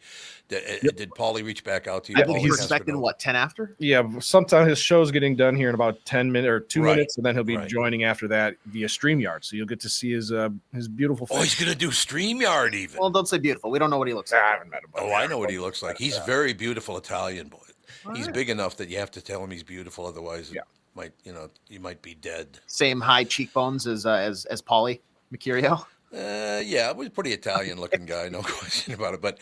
Paulie reach back out to you? I think he's expecting 10 after. Yeah, sometime his show's getting done here in about 10 minutes or 2 Right. minutes, and then he'll be joining after that via StreamYard. So you'll get to see his beautiful face. Oh, he's going to do StreamYard even. Well, don't say beautiful. We don't know what he looks like. I haven't met him. Oh, I know what he looks like. He's a very beautiful Italian boy. He's big enough that you have to tell him he's beautiful, otherwise, you might be dead. Same high cheekbones as Paulie Mecurio. Yeah, it was a pretty Italian-looking guy, no question about it. But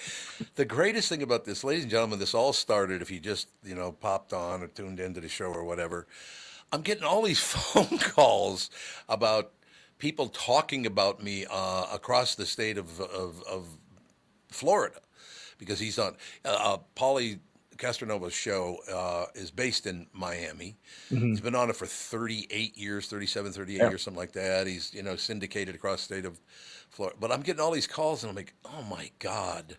the greatest thing about this, ladies and gentlemen, this all started, if you just, popped on or tuned into the show or whatever, I'm getting all these phone calls about people talking about me across the state of Florida, because he's on Paul Castronovo's show is based in Miami. Mm-hmm. He's been on it for 38 years, 37, 38 years, something like that. He's, syndicated across the state of Florida. But I'm getting all these calls, and I'm like, oh, my God.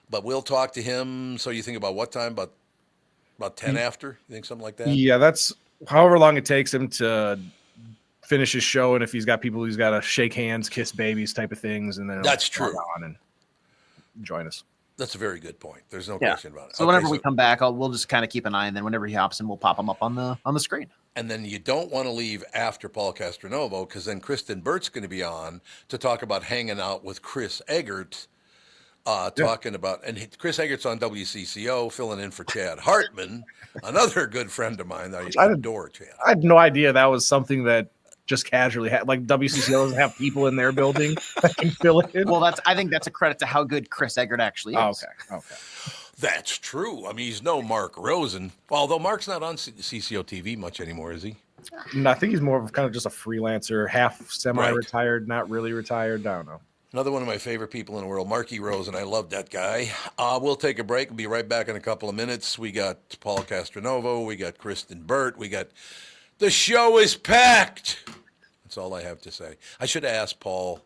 But we'll talk to him. So you think about what time? About 10 after? You think something like that? Yeah, that's however long it takes him to finish his show, and if he's got people who's got to shake hands, kiss babies type of things, and then That's he'll true. log on and join us. That's a very good point. There's no question about it. So whenever we come back, we'll just kind of keep an eye, and then whenever he hops in, we'll pop him up on the screen. And then you don't want to leave after Paul Castronovo, because then Kristen Burt's going to be on to talk about hanging out with Chris Egert, talking about, and Chris Egert's on WCCO, filling in for Chad Hartman, another good friend of mine. I adore Chad. I had no idea that was something that just casually had, like WCCO doesn't have people in their building that can fill it in. Well, I think that's a credit to how good Chris Egert actually is. Okay. That's true. I mean, he's no Mark Rosen, although Mark's not on CCO TV much anymore, is he? No, I think he's more of kind of just a freelancer, half semi-retired, not really retired. I don't know. Another one of my favorite people in the world, Marky Rosen. I love that guy. We'll take a break. We'll be right back in a couple of minutes. We got Paul Castronovo. We got Kristen Burt. The show is packed. That's all I have to say. I should have asked Paul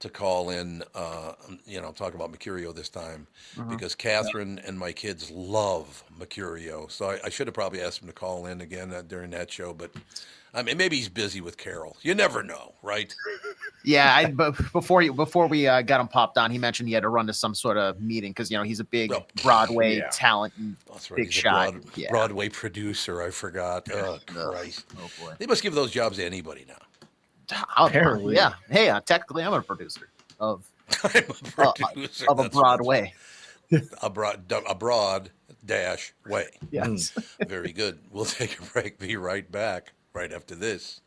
to call in, talk about Mecurio this time, because Catherine and my kids love Mecurio. So I should have probably asked him to call in again during that show, but I mean, maybe he's busy with Carol. You never know, right? Yeah, but before we got him popped on, he mentioned he had to run to some sort of meeting because he's a big Broadway talent and big He's shot. a Broadway producer. I forgot. Oh Christ! Oh boy! They must give those jobs to anybody now. Apparently, yeah. Hey, technically, I'm a producer of a Broadway. A broad dash way. Yes. Very good. We'll take a break. Be right back right after this.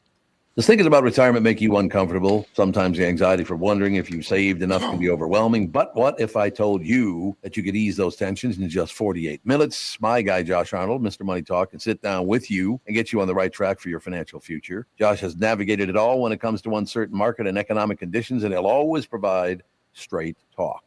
Does thinking about retirement make you uncomfortable? Sometimes the anxiety for wondering if you saved enough can be overwhelming. But what if I told you that you could ease those tensions in just 48 minutes? My guy, Josh Arnold, Mr. Money Talk, can sit down with you and get you on the right track for your financial future. Josh has navigated it all when it comes to uncertain market and economic conditions, and he'll always provide straight talk.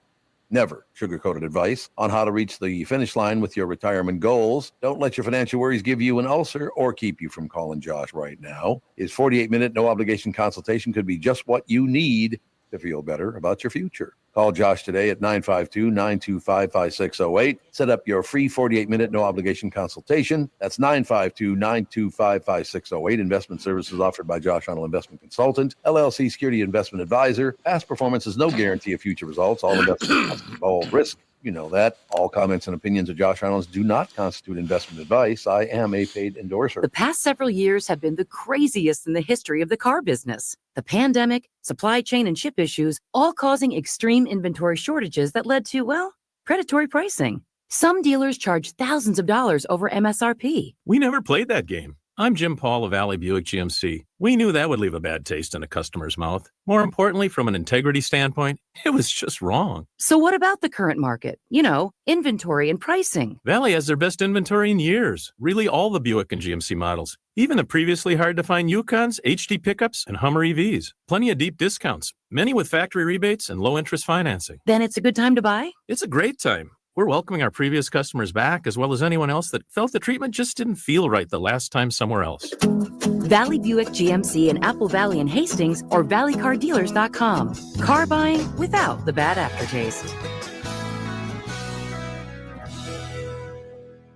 Never sugar-coated advice on how to reach the finish line with your retirement goals. Don't let your financial worries give you an ulcer or keep you from calling Josh right now. His 48-minute no-obligation consultation could be just what you need to feel better about your future. Call Josh today at 952-925-5608. Set up your free 48-minute no-obligation consultation. That's 952-925-5608. Investment services offered by Josh Arnold Investment Consultant, LLC Security Investment Advisor. Past performance is no guarantee of future results. All investments involve risk. You know that. All comments and opinions of Josh Arnold do not constitute investment advice. I am a paid endorser. The past several years have been the craziest in the history of the car business. The pandemic, supply chain and chip issues, all causing extreme inventory shortages that led to, well, predatory pricing. Some dealers charge thousands of dollars over MSRP. We never played that game. I'm Jim Paul of Valley Buick GMC. We knew that would leave a bad taste in a customer's mouth. More importantly, from an integrity standpoint, it was just wrong. So what about the current market? You know, inventory and pricing. Valley has their best inventory in years. Really all the Buick and GMC models. Even the previously hard-to-find Yukons, HD pickups, and Hummer EVs. Plenty of deep discounts. Many with factory rebates and low-interest financing. Then it's a good time to buy? It's a great time. We're welcoming our previous customers back, as well as anyone else that felt the treatment just didn't feel right the last time somewhere else. Valley Buick GMC in Apple Valley and Hastings or valleycardealers.com. Car buying without the bad aftertaste.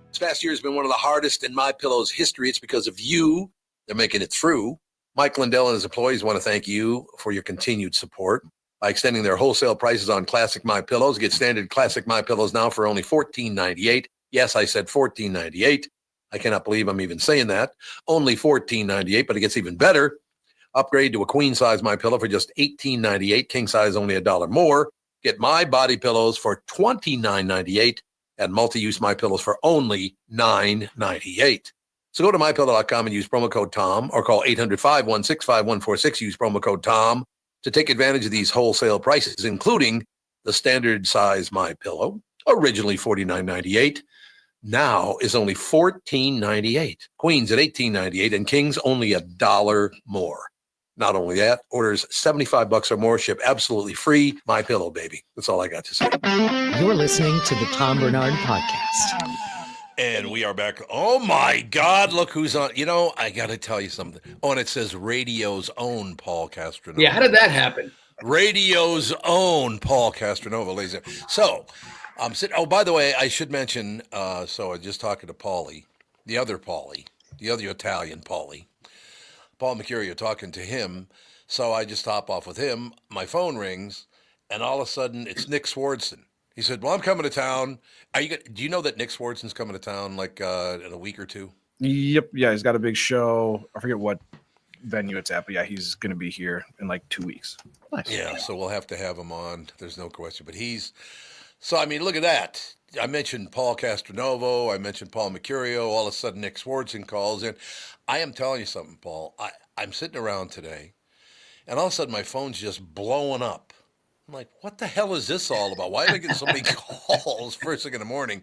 This past year has been one of the hardest in MyPillow's history. It's because of you. They're making it through. Mike Lindell and his employees want to thank you for your continued support. By extending their wholesale prices on classic MyPillows, get standard classic MyPillows now for only $14.98. Yes, I said $14.98. I cannot believe I'm even saying that. Only $14.98, but it gets even better. Upgrade to a queen size MyPillow for just $18.98. King size only $1 more. Get My Body Pillows for $29.98 and multi-use MyPillows for only $9.98. So go to MyPillow.com and use promo code TOM or call 800-516-5146. Use promo code TOM to take advantage of these wholesale prices, including the standard size MyPillow, originally $49.98, now is only $14.98. Queens at $18.98 and Kings only $1 more. Not only that, orders $75 or more, ship absolutely free. MyPillow, baby. That's all I got to say. You're listening to the Tom Barnard Podcast. And we are back. Oh, my God. Look who's on. You know, I got to tell you something. Oh, and it says radio's own Paul Castronovo. Yeah, how did that happen? Radio's own Paul Castronovo, ladies and gentlemen. So, I'm sitting. Oh, by the way, I should mention, so I was just talking to Paulie, the other Italian Paulie. Paul Mecurio, talking to him. So I just hop off with him. My phone rings, and all of a sudden, it's Nick Swardson. He said, well, I'm coming to town. Do you know that Nick Swardson's coming to town like in a week or two? Yep. Yeah, he's got a big show. I forget what venue it's at, but yeah, he's going to be here in like 2 weeks. Nice. Yeah, so we'll have to have him on. There's no question. But so I mean, look at that. I mentioned Paul Castronovo. I mentioned Paul Mecurio. All of a sudden, Nick Swardson calls in. I am telling you something, Paul. I'm sitting around today, and all of a sudden, my phone's just blowing up. I'm like, what the hell is this all about? Why am I getting so many calls first thing in the morning?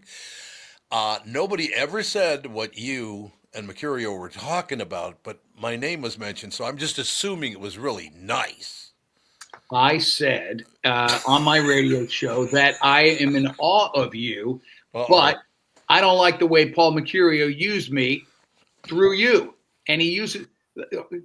Nobody ever said what you and Mecurio were talking about, but my name was mentioned, so I'm just assuming it was really nice. I said on my radio show that I am in awe of you, but I don't like the way Paul Mecurio used me through you. And he used it.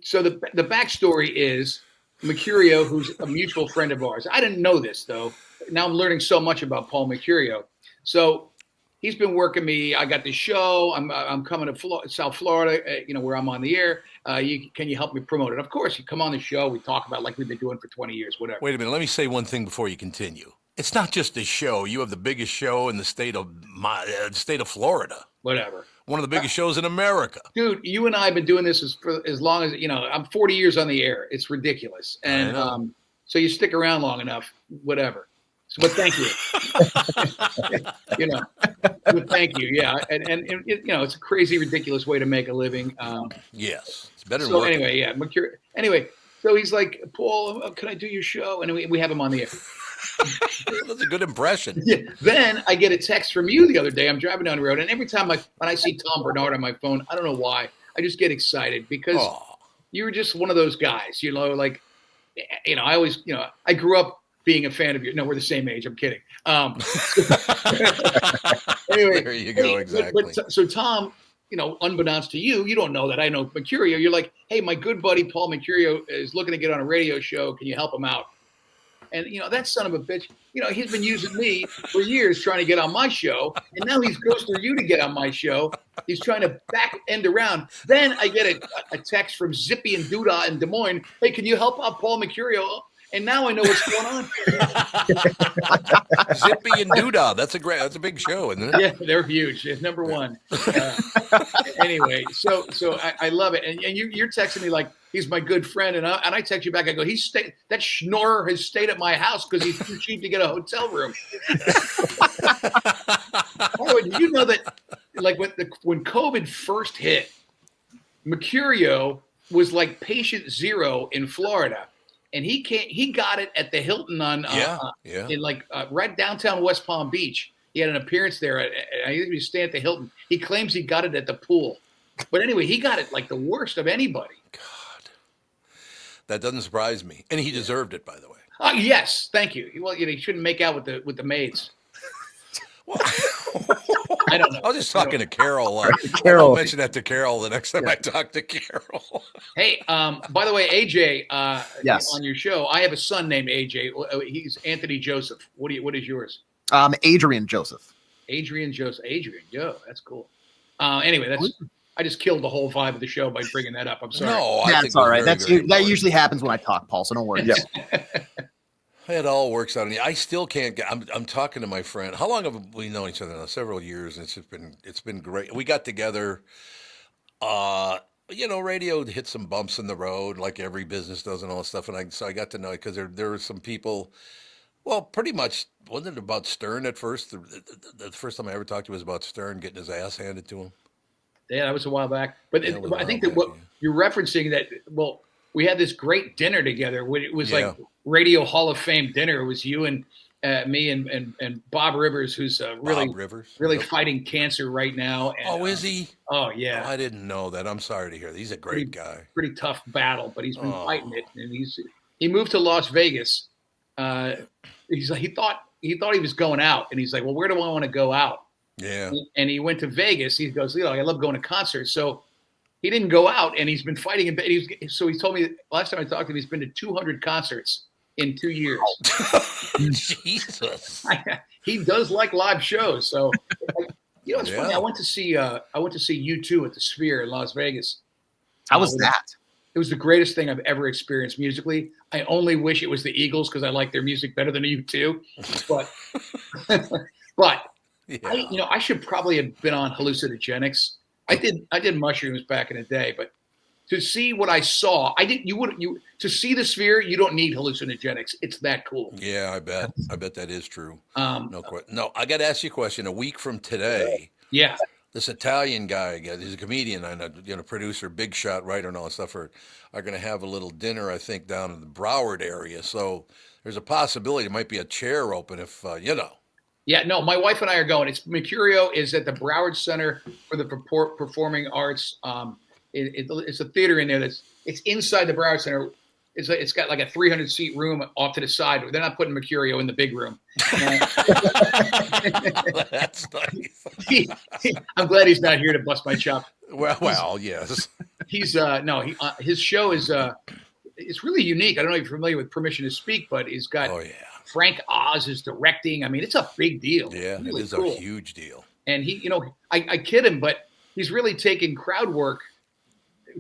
So the backstory is Mecurio, who's a mutual friend of ours. I didn't know this, though. Now I'm learning so much about Paul Mecurio. So he's been working me. I got this show. I'm coming to South Florida, where I'm on the air. Can you help me promote it? Of course. You come on the show. We talk about like we've been doing for 20 years, whatever. Wait a minute. Let me say one thing before you continue. It's not just a show. You have the biggest show in the state of Florida. Whatever. One of the biggest shows in America. Dude, you and I have been doing this for as long as, I'm 40 years on the air. It's ridiculous. And so you stick around long enough, whatever. But thank you. But thank you. Yeah, and it's a crazy, ridiculous way to make a living. Yes, it's better. So anyway, yeah. Anyway, so he's like, Paul, can I do your show? And we have him on the air. That's a good impression. Yeah. Then I get a text from you the other day. I'm driving down the road, and every time when I see Tom Barnard on my phone, I don't know why, I just get excited because you're just one of those guys. I always, I grew up being a fan of you. No, we're the same age. I'm kidding. Anyway, there you go. Exactly. So Tom, unbeknownst to you, you don't know that I know Mecurio. You're like, hey, my good buddy Paul Mecurio is looking to get on a radio show. Can you help him out? And that son of a bitch, he's been using me for years trying to get on my show, and now he goes through you to get on my show. He's trying to back end around. Then I get a text from Zippy and Doodah in Des Moines. Hey, can you help out Paul Mecurio? And now I know what's going on. Zippy and Doodah. That's a big show, isn't it? Yeah, they're huge. It's number one. Anyway, so I love it. And you're texting me like he's my good friend, and I text you back. I go, that schnorrer has stayed at my house because he's too cheap to get a hotel room. By the way, did you know that like when COVID first hit, Mecurio was like patient zero in Florida. And he got it at the Hilton in right downtown West Palm Beach. He had an appearance there. I think he was staying at the Hilton. He claims he got it at the pool. But anyway, he got it like the worst of anybody. God. That doesn't surprise me. And he deserved it, by the way. Yes, thank you. Well, he shouldn't make out with the maids. I don't know. I was just talking to Carol. Carol. I'll mention that to Carol the next time I talk to Carol. Hey, by the way, AJ, yes, on your show, I have a son named AJ. He's Anthony Joseph. What is yours? Adrian Joseph. Adrian Joseph. Adrian, that's cool. Anyway, I just killed the whole vibe of the show by bringing that up. I'm sorry. No, that's all right. That usually happens when I talk, Paul. So don't worry. It all works out. I still can't get. I'm talking to my friend. How long have we known each other now? Several years, and it's been great. We got together. Radio hit some bumps in the road, like every business does, and all that stuff. And so I got to know it because there were some people. Well, pretty much wasn't it about Stern at first? The first time I ever talked to him was about Stern getting his ass handed to him. Yeah, that was a while back. But I think that what you're referencing that. Well, we had this great dinner together. It was like Radio Hall of Fame dinner. It was you and me and Bob Rivers, who's really fighting cancer right now. And, is he? Oh, yeah. I didn't know that. I'm sorry to hear that. He's a great guy. Pretty tough battle, but he's been fighting it. And he moved to Las Vegas. He's like, he thought he was going out, and he's like, well, where do I want to go out? Yeah. And he went to Vegas. He goes, I love going to concerts. So he didn't go out, and he's been fighting. So he told me last time I talked to him, he's been to 200 concerts in 2 years. Jesus. He does like live shows. So, it's funny. I went to see U2 at the Sphere in Las Vegas. How was that? It was the greatest thing I've ever experienced musically. I only wish it was the Eagles because I like their music better than U2. But I should probably have been on hallucinogenics. I did mushrooms back in the day, but to see what I saw, to see the Sphere, you don't need hallucinogenics. It's that cool. Yeah, I bet that is true. No, I got to ask you a question. A week from today, this Italian guy, he's a comedian and a producer, big shot writer, and all that stuff are going to have a little dinner, I think, down in the Broward area. So there's a possibility there might be a chair open if Yeah, no, my wife and I are going. Mecurio is at the Broward Center for the Performing Arts. It's a theater in there it's inside the Broward Center. It's got like a 300-seat room off to the side. They're not putting Mecurio in the big room. That's nice. I'm glad he's not here to bust my chop. Well, yes. He's his show is it's really unique. I don't know if you're familiar with Permission to Speak, but he's got Frank Oz is directing. I mean, it's a big deal. Yeah, really it is cool. a huge deal. And he, I kid him, but he's really taking crowd work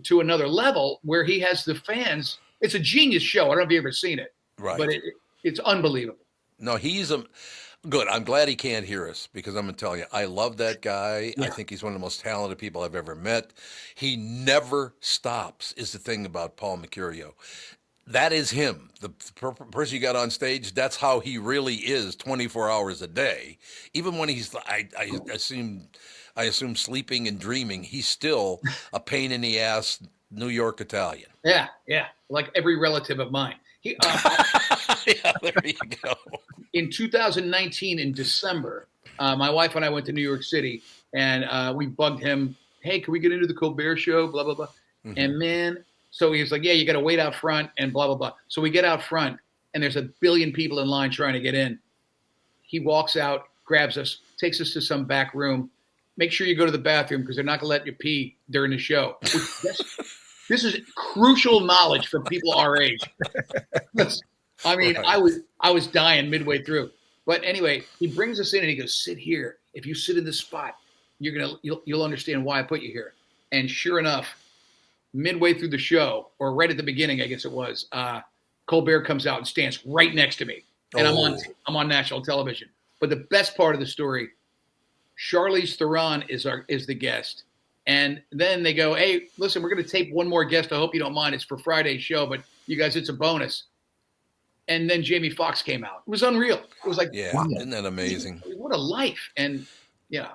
to another level where he has the fans. It's a genius show. I don't know if you've ever seen it, right? But it's unbelievable. No, he's good. I'm glad he can't hear us because I'm going to tell you, I love that guy. Yeah. I think he's one of the most talented people I've ever met. He never stops is the thing about Paul Mecurio. that is him. The person you got on stage, that's how he really is 24 hours a day. Even when he's, I assume sleeping and dreaming, he's still a pain in the ass New York Italian. Yeah, like every relative of mine. He, yeah, there you go. In 2019, in December, my wife and I went to New York City, and we bugged him, hey, can we get into the Colbert Show, blah, blah, blah. Mm-hmm. And, man, so he was like, yeah, you got to wait out front and blah, blah, blah. So we get out front, and there's a billion people in line trying to get in. He walks out, grabs us, takes us to some back room. Make sure you go to the bathroom because they're not going to let you pee during the show. This is crucial knowledge for people our age. I mean, right. I was dying midway through. But anyway, he brings us in and he goes, sit here. If you sit in this spot, you'll understand why I put you here. And sure enough, midway through the show, or right at the beginning, I guess it was, Colbert comes out and stands right next to me. And I'm on national television. But the best part of the story, Charlize Theron is the guest. And then they go, hey, listen, we're going to tape one more guest. I hope you don't mind. It's for Friday's show, but you guys, it's a bonus. And then Jamie Foxx came out. It was unreal. It was like, yeah, wow, isn't that amazing? What a life. And, yeah,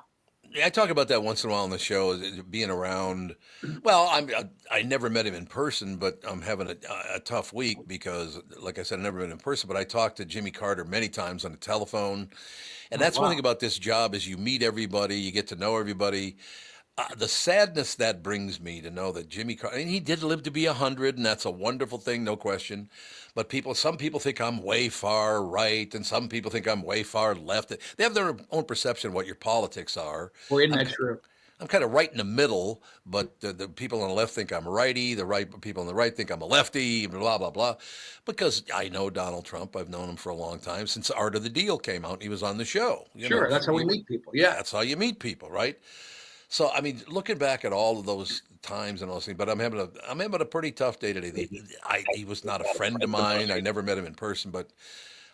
I talk about that once in a while on the show, being around. Well, I never met him in person, but I'm having a tough week because, like I said, I've never met him in person, but I talked to Jimmy Carter many times on the telephone. And that's one thing about this job is you meet everybody, you get to know everybody. The sadness that brings me to know that Jimmy Carter, and he did live to be 100, and that's a wonderful thing, no question. But some people think I'm way far right, and some people think I'm way far left. They have their own perception of what your politics are. Well, isn't that true? I'm kind of right in the middle, but the people on the left think I'm a righty. The right people on the right think I'm a lefty, blah, blah, blah. Because I know Donald Trump. I've known him for a long time, since Art of the Deal came out. He was on the show. Sure, that's how we meet people. Yeah, that's how you meet people, right? So, I mean, looking back at all of those times and all those things, but I'm having a pretty tough day today. He was not a friend of mine. I never met him in person, but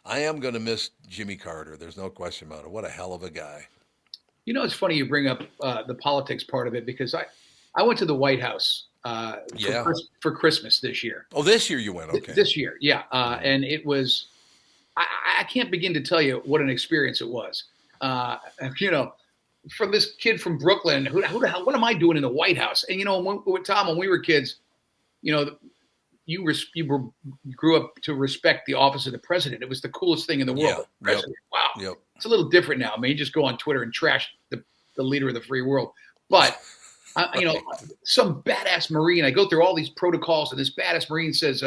I am going to miss Jimmy Carter. There's no question about it. What a hell of a guy. You know, it's funny you bring up the politics part of it because I went to the White House for Christmas this year. Oh, this year you went, okay. This year, yeah. And it was, I can't begin to tell you what an experience it was. You know, from this kid from Brooklyn, who the hell, what am I doing in the White House? And, you know, Tom, when we were kids, you know, you grew up to respect the office of the president. It was the coolest thing in the world. Yeah, yep, wow. Yep. It's a little different now. I mean, you just go on Twitter and trash the leader of the free world. But, you know, some badass Marine, I go through all these protocols, and this badass Marine says,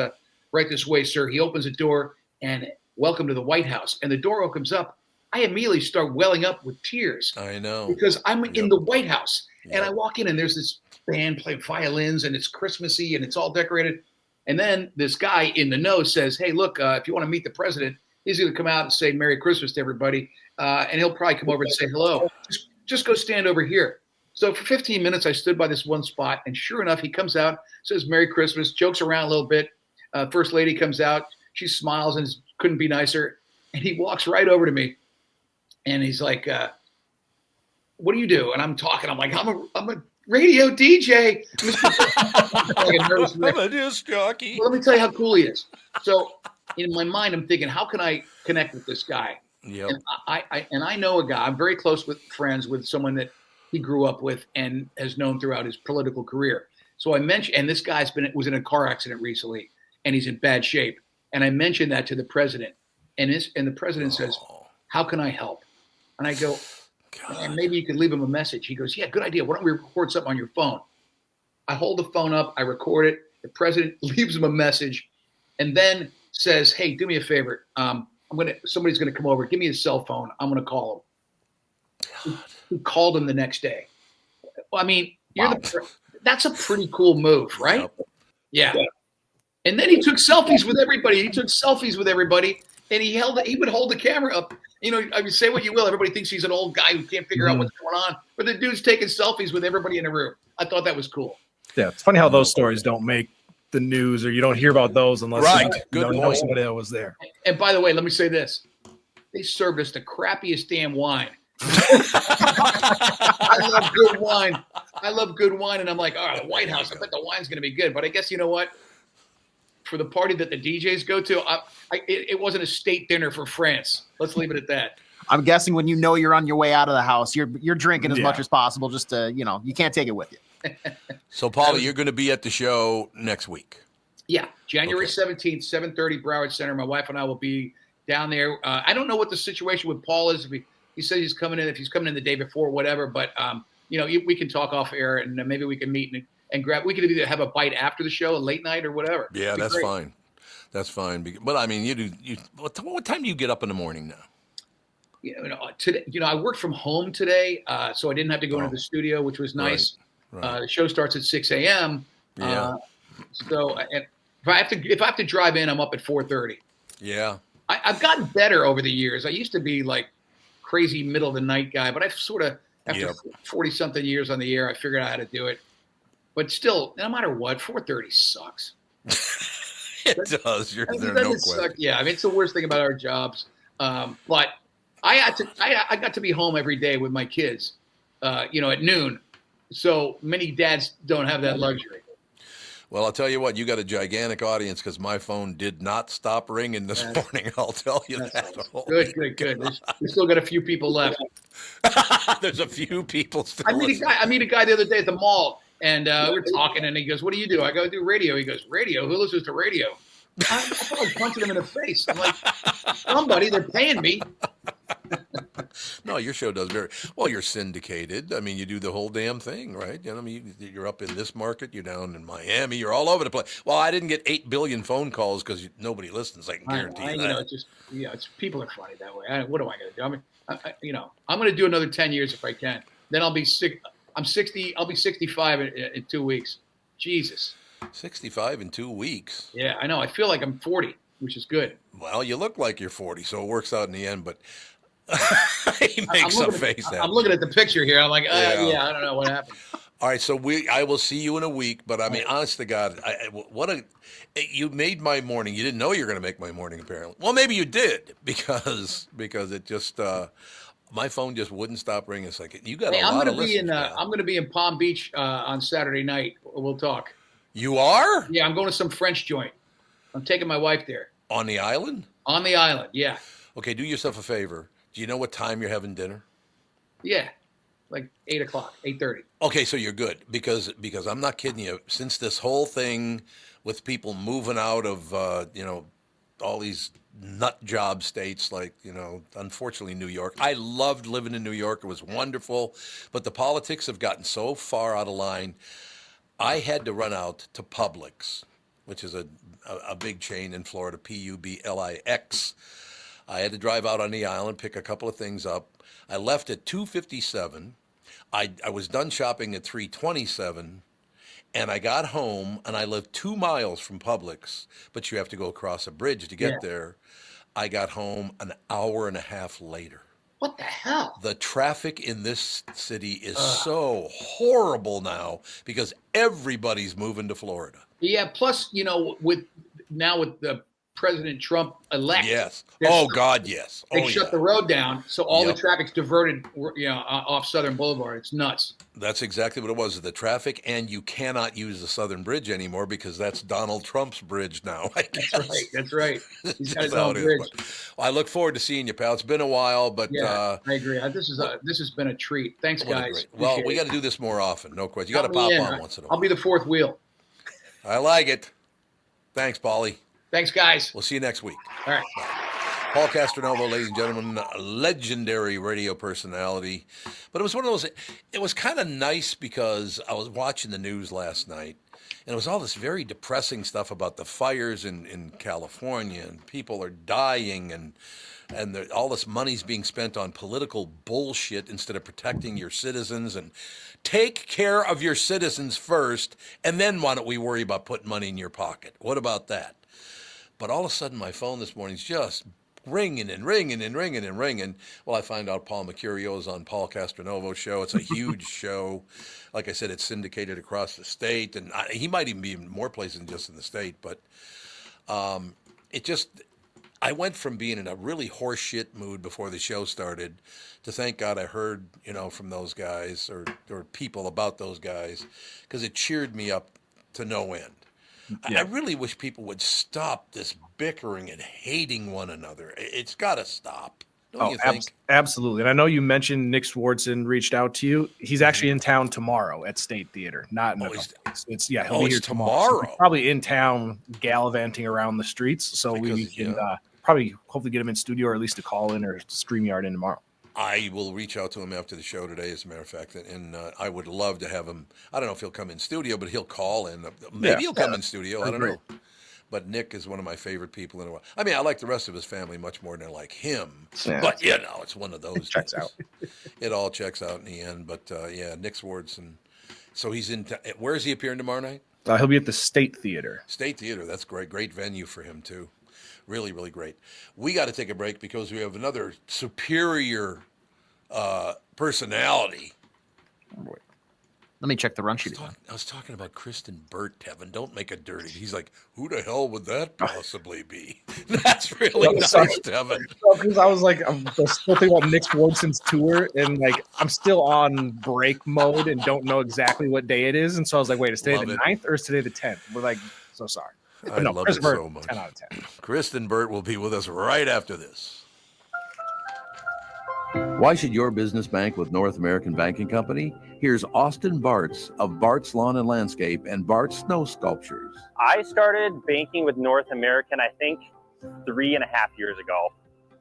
right this way, sir. He opens a door, and welcome to the White House. And the door opens up. I immediately start welling up with tears. I know. Because I'm in the White House. And I walk in, and there's this band playing violins, and it's Christmassy, and it's all decorated. And then this guy in the know says, hey, look, if you want to meet the president, he's going to come out and say Merry Christmas to everybody. And he'll probably come over and say hello. Just go stand over here. So for 15 minutes, I stood by this one spot. And sure enough, he comes out, says Merry Christmas, jokes around a little bit. First lady comes out. She smiles and couldn't be nicer. And he walks right over to me. And he's like, what do you do? And I'm talking. I'm like, I'm a radio DJ. I'm a disc jockey. Well, let me tell you how cool he is. So in my mind, I'm thinking, how can I connect with this guy? Yep. And I know a guy. I'm very close with friends with someone that he grew up with and has known throughout his political career. So I mentioned, and this guy's was in a car accident recently, and he's in bad shape. And I mentioned that to the president, and the president says, how can I help? And I go, man, maybe you could leave him a message. He goes, yeah, good idea. Why don't we record something on your phone? I hold the phone up. I record it. The president leaves him a message and then says, hey, do me a favor. Somebody's going to come over. Give me his cell phone. I'm going to call him. He called him the next day. Well, I mean, that's a pretty cool move, right? Yeah. And then he took selfies with everybody. And he would hold the camera up. You know, I mean, say what you will. Everybody thinks he's an old guy who can't figure out what's going on. But the dude's taking selfies with everybody in the room. I thought that was cool. Yeah, it's funny how those stories don't make the news, or you don't hear about those unless you know somebody that was there. And by the way, let me say this. They served us the crappiest damn wine. I love good wine. And I'm like, the White House, I bet the wine's going to be good. But I guess, you know what? for the party that the DJs go to, it wasn't a state dinner for France. Let's leave it at that. I'm guessing when you know you're on your way out of the house, you're drinking as much as possible, just to, you can't take it with you. So, Paulie, you're going to be at the show next week. Yeah, January 17th, 7:30, Broward Center. My wife and I will be down there. I don't know what the situation with Paul is. He said he's coming in. If he's coming in the day before, whatever. But we can talk off air, and maybe we can meet and grab. We could either have a bite after the show, a late night, or whatever. Yeah, that's fine. That's fine. But I mean, what time do you get up in the morning now? Today, I worked from home today, so I didn't have to go into the studio, which was nice. Right. The show starts at 6 a.m. Yeah. So if I have to drive in, I'm up at 4:30. Yeah. I've gotten better over the years. I used to be like crazy middle of the night guy, but I've sort of after 40 something years on the air, I figured out how to do it. But still, no matter what, 4:30 sucks. It does. There's no question. Yeah, I mean, it's the worst thing about our jobs. But I got to be home every day with my kids, at noon. So many dads don't have that luxury. Well, I'll tell you what, you got a gigantic audience because my phone did not stop ringing this morning. I'll tell you that. Good. We still got a few people left. There's a few people still. I meet a guy the other day at the mall, and we're talking, and he goes, "What do you do?" I go, "I do radio." He goes, "Radio? Who listens to radio?" I felt like punching him in the face. I'm like, somebody, they're paying me. No, your show does very well. You're syndicated. I mean, you do the whole damn thing, right? You're up in this market. You're down in Miami. You're all over the place. Well, I didn't get 8 billion phone calls because nobody listens. I can guarantee you that. It's people are funny that way. What am I going to do? I'm going to do another 10 years if I can. Then I'll be sick. I'm 60. I'll be 65 in 2 weeks. Jesus. 65 in 2 weeks. Yeah, I know. I feel like I'm 40, which is good. Well, you look like you're 40, so it works out in the end. But he makes a face at me. I'm looking at the picture here. I'm like, I don't know what happened. All right, so I will see you in a week. But I mean, honest to God, you made my morning. You didn't know you were going to make my morning, apparently. Well, maybe you did because it just my phone just wouldn't stop ringing. It's like you got a lot of listeners. I'm going to be in Palm Beach on Saturday night. We'll talk. You are? Yeah, I'm going to some French joint. I'm taking my wife there. On the island? On the island, yeah. Okay, do yourself a favor. Do you know what time you're having dinner? Yeah, like 8 o'clock, 8:30. Okay, so you're good because I'm not kidding you. Since this whole thing with people moving out of all these nut job states like unfortunately New York. I loved living in New York. It was wonderful, but the politics have gotten so far out of line. I had to run out to Publix, which is a big chain in Florida, Publix. I had to drive out on the island, pick a couple of things up. I left at 2:57. I was done shopping at 3:27, and I got home, and I lived 2 miles from Publix, but you have to go across a bridge to get there. I got home an hour and a half later. What the hell? The traffic in this city is so horrible now because everybody's moving to Florida. Yeah, plus, with the President Trump elect. Yes. Oh, God, yes. They shut the road down, so all the traffic's diverted, off Southern Boulevard. It's nuts. That's exactly what it was, the traffic, and you cannot use the Southern Bridge anymore because that's Donald Trump's bridge now, I guess. That's right. He's got his how own it bridge. is. Well, I look forward to seeing you, pal. It's been a while, but... Yeah, I agree. This has been a treat. Thanks, guys. Well, we got to do this more often, no question. You got to pop on once in a while. I'll be the fourth wheel. I like it. Thanks, Paulie. Thanks, guys. We'll see you next week. All right. Paul Castronovo, ladies and gentlemen, legendary radio personality. But it was one of those, it was kind of nice because I was watching the news last night, and it was all this very depressing stuff about the fires in California, and people are dying, and all this money's being spent on political bullshit instead of protecting your citizens. And take care of your citizens first, and then why don't we worry about putting money in your pocket? What about that? But all of a sudden, my phone this morning's just ringing and ringing and ringing and ringing. Well, I find out Paul Mecurio is on Paul Castronovo's show. It's a huge show. Like I said, it's syndicated across the state, and he might even be in more places than just in the state. But I went from being in a really horseshit mood before the show started to thank God I heard, from those guys or people about those guys, because it cheered me up to no end. I really wish people would stop this bickering and hating one another. It's got to stop. Don't you think? Absolutely. And I know you mentioned Nick Swartzen reached out to you. He's actually in town tomorrow at State Theater, not in he'll be here tomorrow. So he's probably in town gallivanting around the streets. So we can probably hopefully get him in studio, or at least a call in or StreamYard in tomorrow. I will reach out to him after the show today, as a matter of fact, and I would love to have him. I don't know if he'll come in studio, but he'll call in. Maybe he'll come in studio. I don't know. But Nick is one of my favorite people in the world. I mean, I like the rest of his family much more than I like him. Yeah. But, it's one of those. It checks out. It all checks out in the end. But, Nick Swartzen. So he's in. Where is he appearing tomorrow night? He'll be at the State Theater. State Theater. That's great. Great venue for him, too. Really, really great. We got to take a break because we have another superior personality. Oh, boy. Let me check the run sheet. I was talking about Kristen Burt, Tevin. Don't make it dirty. He's like, who the hell would that possibly be? That's really nice, Tevin. Because I was like, I'm still thinking about Nick Swartzen's tour, and like I'm still on break mode and don't know exactly what day it is. And so I was like, wait, is today the 9th or is today the 10th? We're like, so sorry. I love it so much. 10 out of 10. Kristen Burt will be with us right after this. Why should your business bank with North American Banking Company? Here's Austin Bartz of Bartz Lawn and Landscape and Bartz Snow Sculptures. I started banking with North American, I think, 3.5 years ago.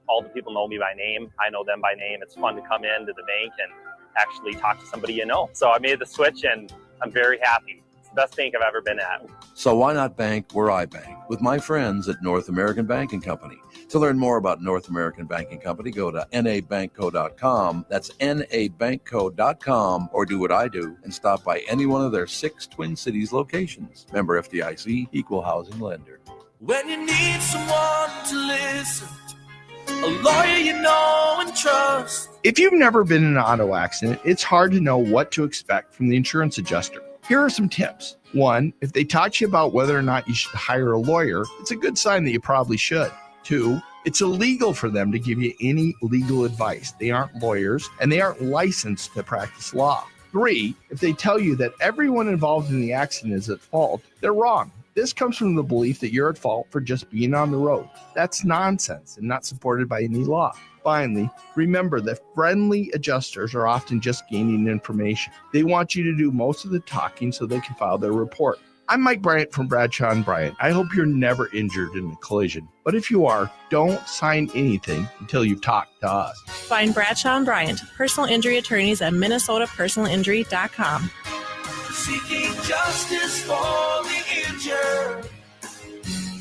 All the people know me by name. I know them by name. It's fun to come into the bank and actually talk to somebody you know. So I made the switch, and I'm very happy. It's the best bank I've ever been at. So why not bank where I bank? With my friends at North American Banking Company. To learn more about North American Banking Company, go to nabankco.com. That's nabankco.com, or do what I do and stop by any one of their 6 Twin Cities locations. Member FDIC, equal housing lender. When you need someone to listen, a lawyer you know and trust. If you've never been in an auto accident, it's hard to know what to expect from the insurance adjuster. Here are some tips. 1, if they talk to you about whether or not you should hire a lawyer, it's a good sign that you probably should. 2, it's illegal for them to give you any legal advice. They aren't lawyers and they aren't licensed to practice law. 3, if they tell you that everyone involved in the accident is at fault, they're wrong. This comes from the belief that you're at fault for just being on the road. That's nonsense and not supported by any law. Finally, remember that friendly adjusters are often just gaining information. They want you to do most of the talking so they can file their report. I'm Mike Bryant from Bradshaw & Bryant. I hope you're never injured in a collision. But if you are, don't sign anything until you've talked to us. Find Bradshaw & Bryant, personal injury attorneys at minnesotapersonalinjury.com. Seeking justice for the injured.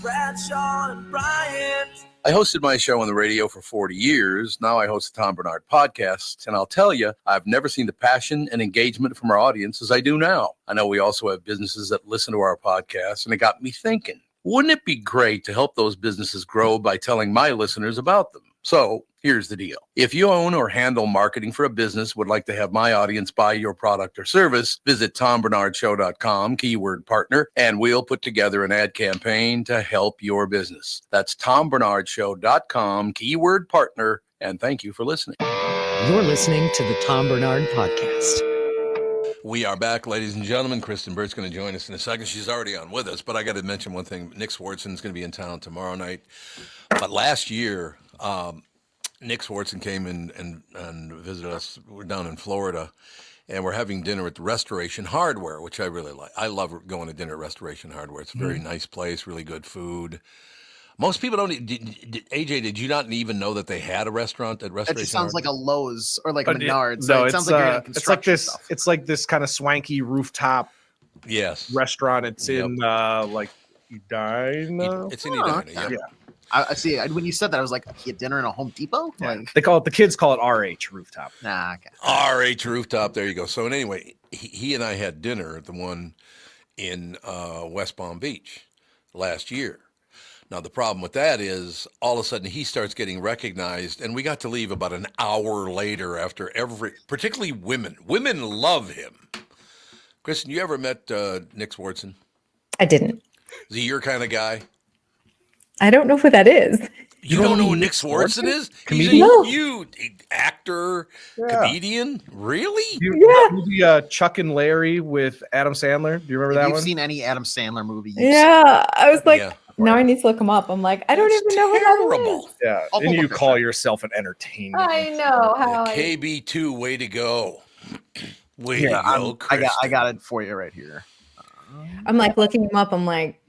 Bradshaw & Bryant. I hosted my show on the radio for 40 years. Now I host the Tom Barnard podcast, and I'll tell you, I've never seen the passion and engagement from our audience as I do now. I know we also have businesses that listen to our podcast, and it got me thinking, wouldn't it be great to help those businesses grow by telling my listeners about them? So here's the deal. If you own or handle marketing for a business, would like to have my audience buy your product or service, visit TomBernardShow.com, keyword partner, and we'll put together an ad campaign to help your business. That's TomBernardShow.com, keyword partner, and thank you for listening. You're listening to the Tom Barnard Podcast. We are back, ladies and gentlemen. Kristen Burt's going to join us in a second. She's already on with us, but I got to mention one thing. Nick Swartzen's going to be in town tomorrow night. But last year, Nick Swartzen came in and visited us. We're down in Florida, and we're having dinner at Restoration Hardware, which I really like. I love going to dinner at Restoration Hardware. It's a very nice place, really good food. Most people don't. AJ, did you not even know that they had a restaurant at Restoration? It just sounds like a Lowe's or like a Menards. No, it sounds like you're in it's like this. stuff. It's like this kind of swanky rooftop. Yes. Restaurant. It's in like Edina. It's in Edina. Yeah. I see. When you said that, I was like, "You dinner in a Home Depot?" Yeah. Like They call it. The kids call it RH rooftop. Nah. Okay. RH rooftop. There you go. So anyway, he and I had dinner at the one in West Palm Beach last year. Now, the problem with that is all of a sudden he starts getting recognized, and we got to leave about an hour later after particularly women. Women love him. Kristen, you ever met Nick Swartzen? I didn't. Is he your kind of guy? I don't know who that is. You don't know who Nick Swartzen is? He's Comedian? a huge actor. actor, comedian. Really? Chuck and Larry with Adam Sandler. Do you remember If that you've one? seen any Adam Sandler movie, Yeah, I was like, now I need to look him up. I'm like, I don't even know who that is. Yeah, I'll and pull you the call picture. yourself an entertainment. I know how. KB2, way to go. Way Here, to go, I got it for you right here. I'm like looking him up. I'm like,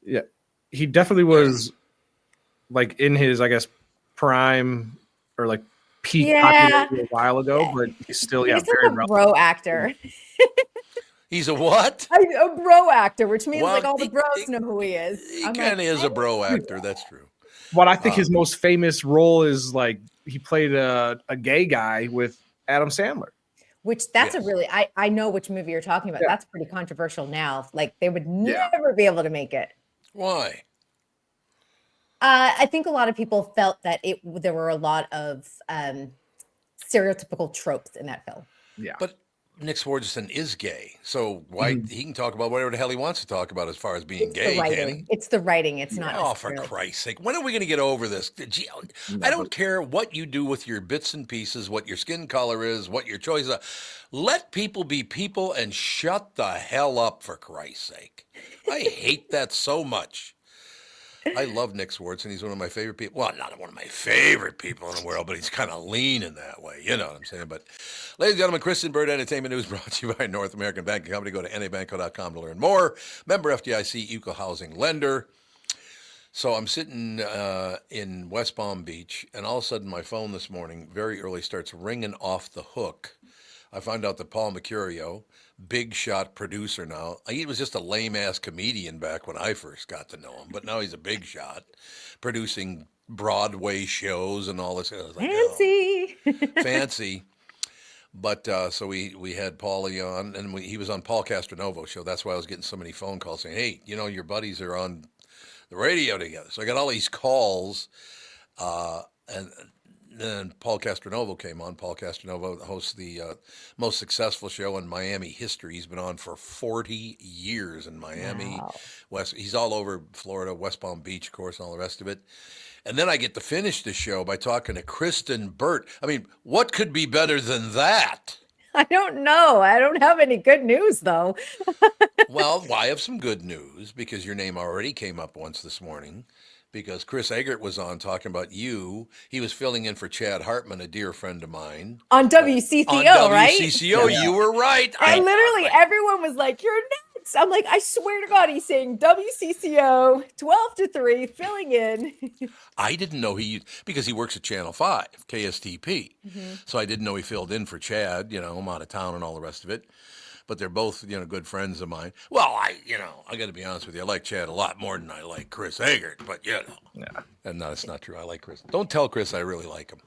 Yeah, he definitely was like in his, I guess, prime or like peak popularity a while ago, but he's still he's very like a bro actor. He's a what? A bro actor, which means Well, like all the bros know who he is. He kind of is a bro actor. That's true. But I think his most famous role is like he played a gay guy with Adam Sandler. Which that's a really I know which movie you're talking about. That's pretty controversial now. Like they would never be able to make it. Why? I think a lot of people felt that there were a lot of stereotypical tropes in that film. Yeah. But Nick Swardson is gay, so why he can talk about whatever the hell he wants to talk about as far as being gay, can he? It's the writing. It's not. Oh, for Christ's sake. When are we going to get over this? Gee, I don't care what you do with your bits and pieces, what your skin color is, what your choices are. Let people be people and shut the hell up, for Christ's sake. I hate that so much. I love Nick Swardson. He's one of my favorite people. Well, not one of my favorite people in the world, but he's kind of lean in that way. You know what I'm saying? But, ladies and gentlemen, Kristen Bird Entertainment News brought to you by North American Banking Company. Go to nabanco.com to learn more. Member FDIC, Equal Housing Lender. So I'm sitting in West Palm Beach, and all of a sudden my phone this morning, very early, starts ringing off the hook. I found out that Paul Mecurio, big shot producer now. He was just a lame-ass comedian back when I first got to know him, but now he's a big shot, producing Broadway shows and all this. I was like, fancy. Fancy. But so we had Paulie on, and he was on Paul Castronovo show. That's why I was getting so many phone calls saying, hey, you know, your buddies are on the radio together. So I got all these calls, and then Paul Castronovo came on. Paul Castronovo hosts the most successful show in Miami history. He's been on for 40 years in Miami. Wow. He's all over Florida, West Palm Beach, of course, and all the rest of it. And then I get to finish the show by talking to Kristen Burt. I mean, what could be better than that? I don't know. I don't have any good news, though. Well, I have some good news because your name already came up once this morning. Because Chris Egert was on talking about you. He was filling in for Chad Hartman, a dear friend of mine. On WCCO, right? WCCO, you were right. And literally everyone was like, you're nuts. I'm like, I swear to God, he's saying WCCO, 12 to 3, filling in. I didn't know because he works at Channel 5, KSTP. Mm-hmm. So I didn't know he filled in for Chad, I'm out of town and all the rest of it. But they're both, good friends of mine. Well, I got to be honest with you. I like Chad a lot more than I like Chris Egert, but Yeah. And no, it's not true. I like Chris. Don't tell Chris I really like him.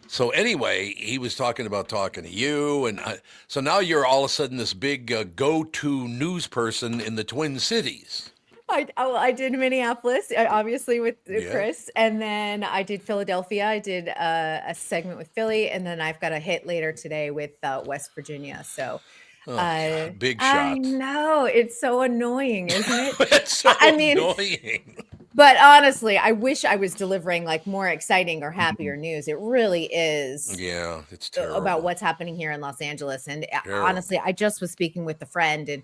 So anyway, he was talking to you. And so now you're all of a sudden this big go-to news person in the Twin Cities. I did Minneapolis, obviously with Chris, and then I did Philadelphia. I did a segment with Philly, and then I've got a hit later today with West Virginia. So. Big shot. I know, it's so annoying, isn't it? It's so annoying. But honestly, I wish I was delivering like more exciting or happier news. It really is. Yeah, it's terrible about what's happening here in Los Angeles. And honestly, I just was speaking with a friend, and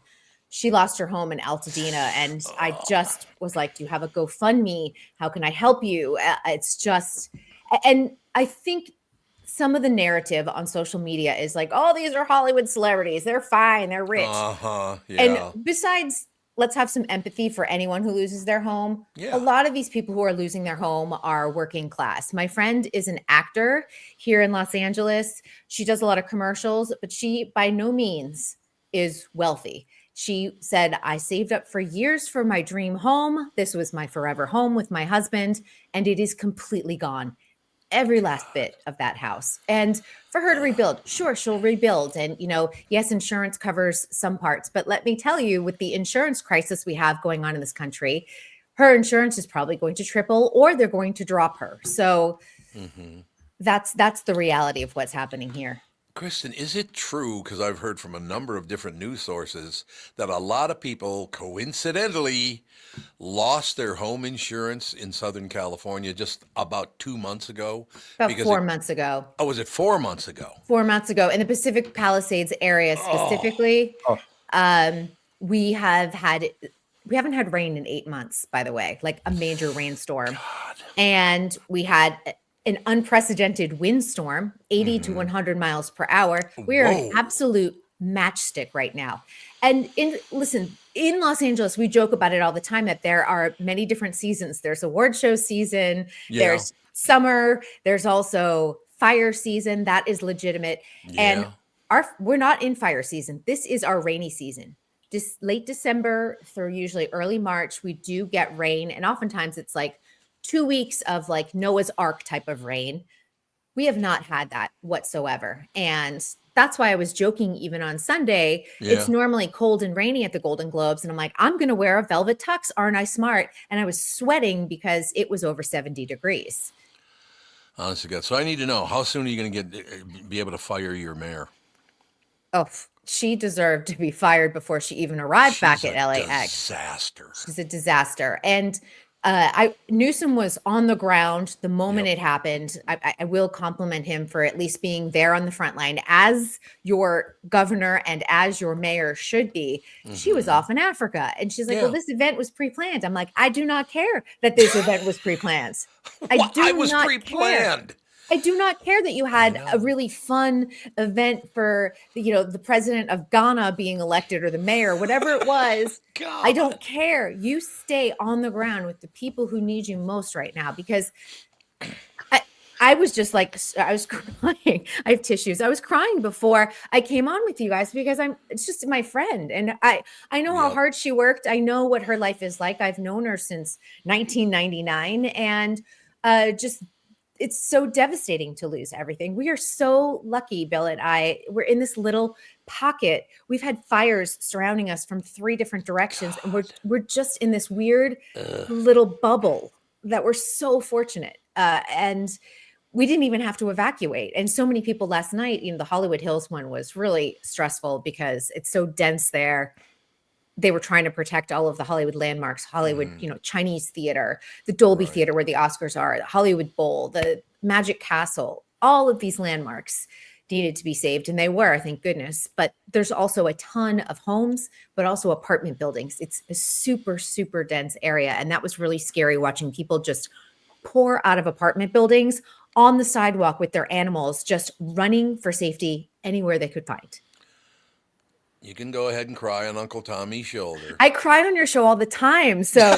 she lost her home in Altadena, and I just was like, "Do you have a GoFundMe? How can I help you?" It's just, and I think. Some of the narrative on social media is like, oh, these are Hollywood celebrities. They're fine. They're rich. Yeah. And besides, let's have some empathy for anyone who loses their home. Yeah. A lot of these people who are losing their home are working class. My friend is an actor here in Los Angeles. She does a lot of commercials, but she by no means is wealthy. She said, I saved up for years for my dream home. This was my forever home with my husband, and it is completely gone. Every last bit of that house. And for her to rebuild, sure, she'll rebuild. And, yes, insurance covers some parts. But let me tell you, with the insurance crisis we have going on in this country, her insurance is probably going to triple or they're going to drop her. So that's the reality of what's happening here. Kristen, is it true, because I've heard from a number of different news sources, that a lot of people coincidentally lost their home insurance in Southern California just about 2 months ago? About 4 months ago. Oh, was it 4 months ago? 4 months ago in the Pacific Palisades area specifically. We haven't had rain in 8 months, by the way, like a major rainstorm. And we had an unprecedented windstorm, 80 to 100 miles per hour. We are an absolute matchstick right now. And in Los Angeles, we joke about it all the time that there are many different seasons. There's award show season, there's summer, there's also fire season. That is legitimate. And we're not in fire season. This is our rainy season. Just late December through usually early March, we do get rain. And oftentimes it's like 2 weeks of like Noah's Ark type of rain. We have not had that whatsoever. And that's why I was joking even on Sunday. It's normally cold and rainy at the Golden Globes. And I'm like, I'm going to wear a velvet tux. Aren't I smart? And I was sweating because it was over 70 degrees. Honest to God. So I need to know, how soon are you going to be able to fire your mayor? Oh, she deserved to be fired before she even arrived back at LAX. Disaster. She's a disaster. And Newsom was on the ground the moment it happened. I will compliment him for at least being there on the front line as your governor and as your mayor should be. She was off in Africa and she's like, well, this event was pre-planned. I'm like, I do not care that this event was pre-planned. I was pre-planned. I do not care that you had a really fun event for, the president of Ghana being elected or the mayor, whatever it was. I don't care. You stay on the ground with the people who need you most right now, because I was just like, I was crying. I have tissues. I was crying before I came on with you guys because it's just my friend. And I know how hard she worked. I know what her life is like. I've known her since 1999 and it's so devastating to lose everything. We are so lucky, Bill and I. We're in this little pocket. We've had fires surrounding us from 3 different directions, and we're just in this weird little bubble that we're so fortunate. And we didn't even have to evacuate. And so many people last night, the Hollywood Hills one was really stressful because it's so dense there. They were trying to protect all of the Hollywood landmarks, Hollywood, Chinese theater, the Dolby Theater where the Oscars are, the Hollywood Bowl, the Magic Castle, all of these landmarks needed to be saved. And they were, thank goodness. But there's also a ton of homes, but also apartment buildings. It's a super, super dense area. And that was really scary watching people just pour out of apartment buildings on the sidewalk with their animals, just running for safety anywhere they could find. You can go ahead and cry on Uncle Tommy's shoulder. I cried on your show all the time. So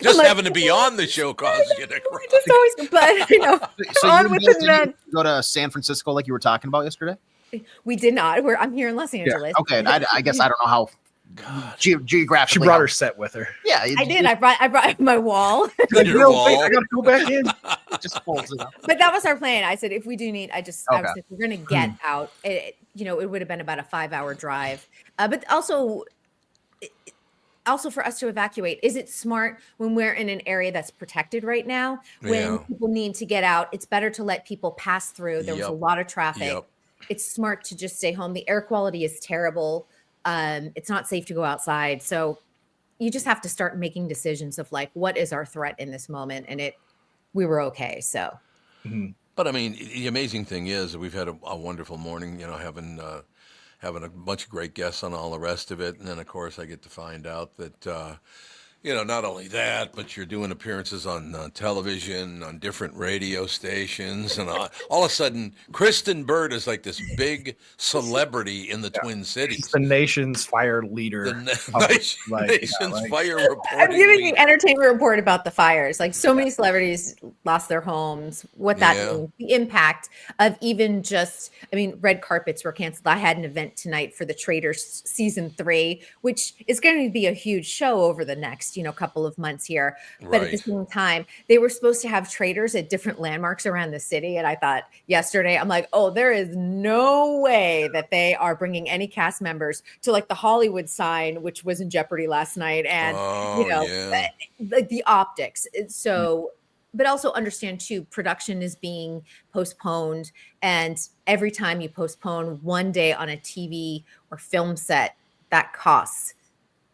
just having to be on the show causes you to cry. Just always, but So on you with guys the didn't men. go to San Francisco like you were talking about yesterday? We did not. I'm here in Los Angeles. Okay, I guess I don't know how geographically. She brought her set with her. Yeah, I did. I brought my wall. Your wall. I gotta go back in. Just folds it up. But that was our plan. I said, if we do need, I was Okay. like, we're going to get out. It would have been about a 5-hour drive. But also for us to evacuate, is it smart when we're in an area that's protected right now? When people need to get out, it's better to let people pass through. There was a lot of traffic. It's smart to just stay home. The air quality is terrible. It's not safe to go outside. So you just have to start making decisions of like, what is our threat in this moment? And we were okay. So. But I mean, the amazing thing is that we've had a wonderful morning, having a bunch of great guests on all the rest of it. And then, of course, I get to find out that, not only that, but you're doing appearances on television, on different radio stations. And all of a sudden, Kristen Bird is like this big celebrity in the Twin Cities. The nation's fire leader. Nation's fire reporting. I'm giving the entertainment report about the fires. Like so many celebrities lost their homes. What that means, the impact of even just, red carpets were canceled. I had an event tonight for the Traitors season 3, which is going to be a huge show over the next, couple of months here. But at the same time, they were supposed to have traders at different landmarks around the city. And I thought yesterday, I'm like, oh, there is no way that they are bringing any cast members to like the Hollywood sign, which was in jeopardy last night. And, like the optics. So but also understand too, production is being postponed. And every time you postpone one day on a TV or film set, that costs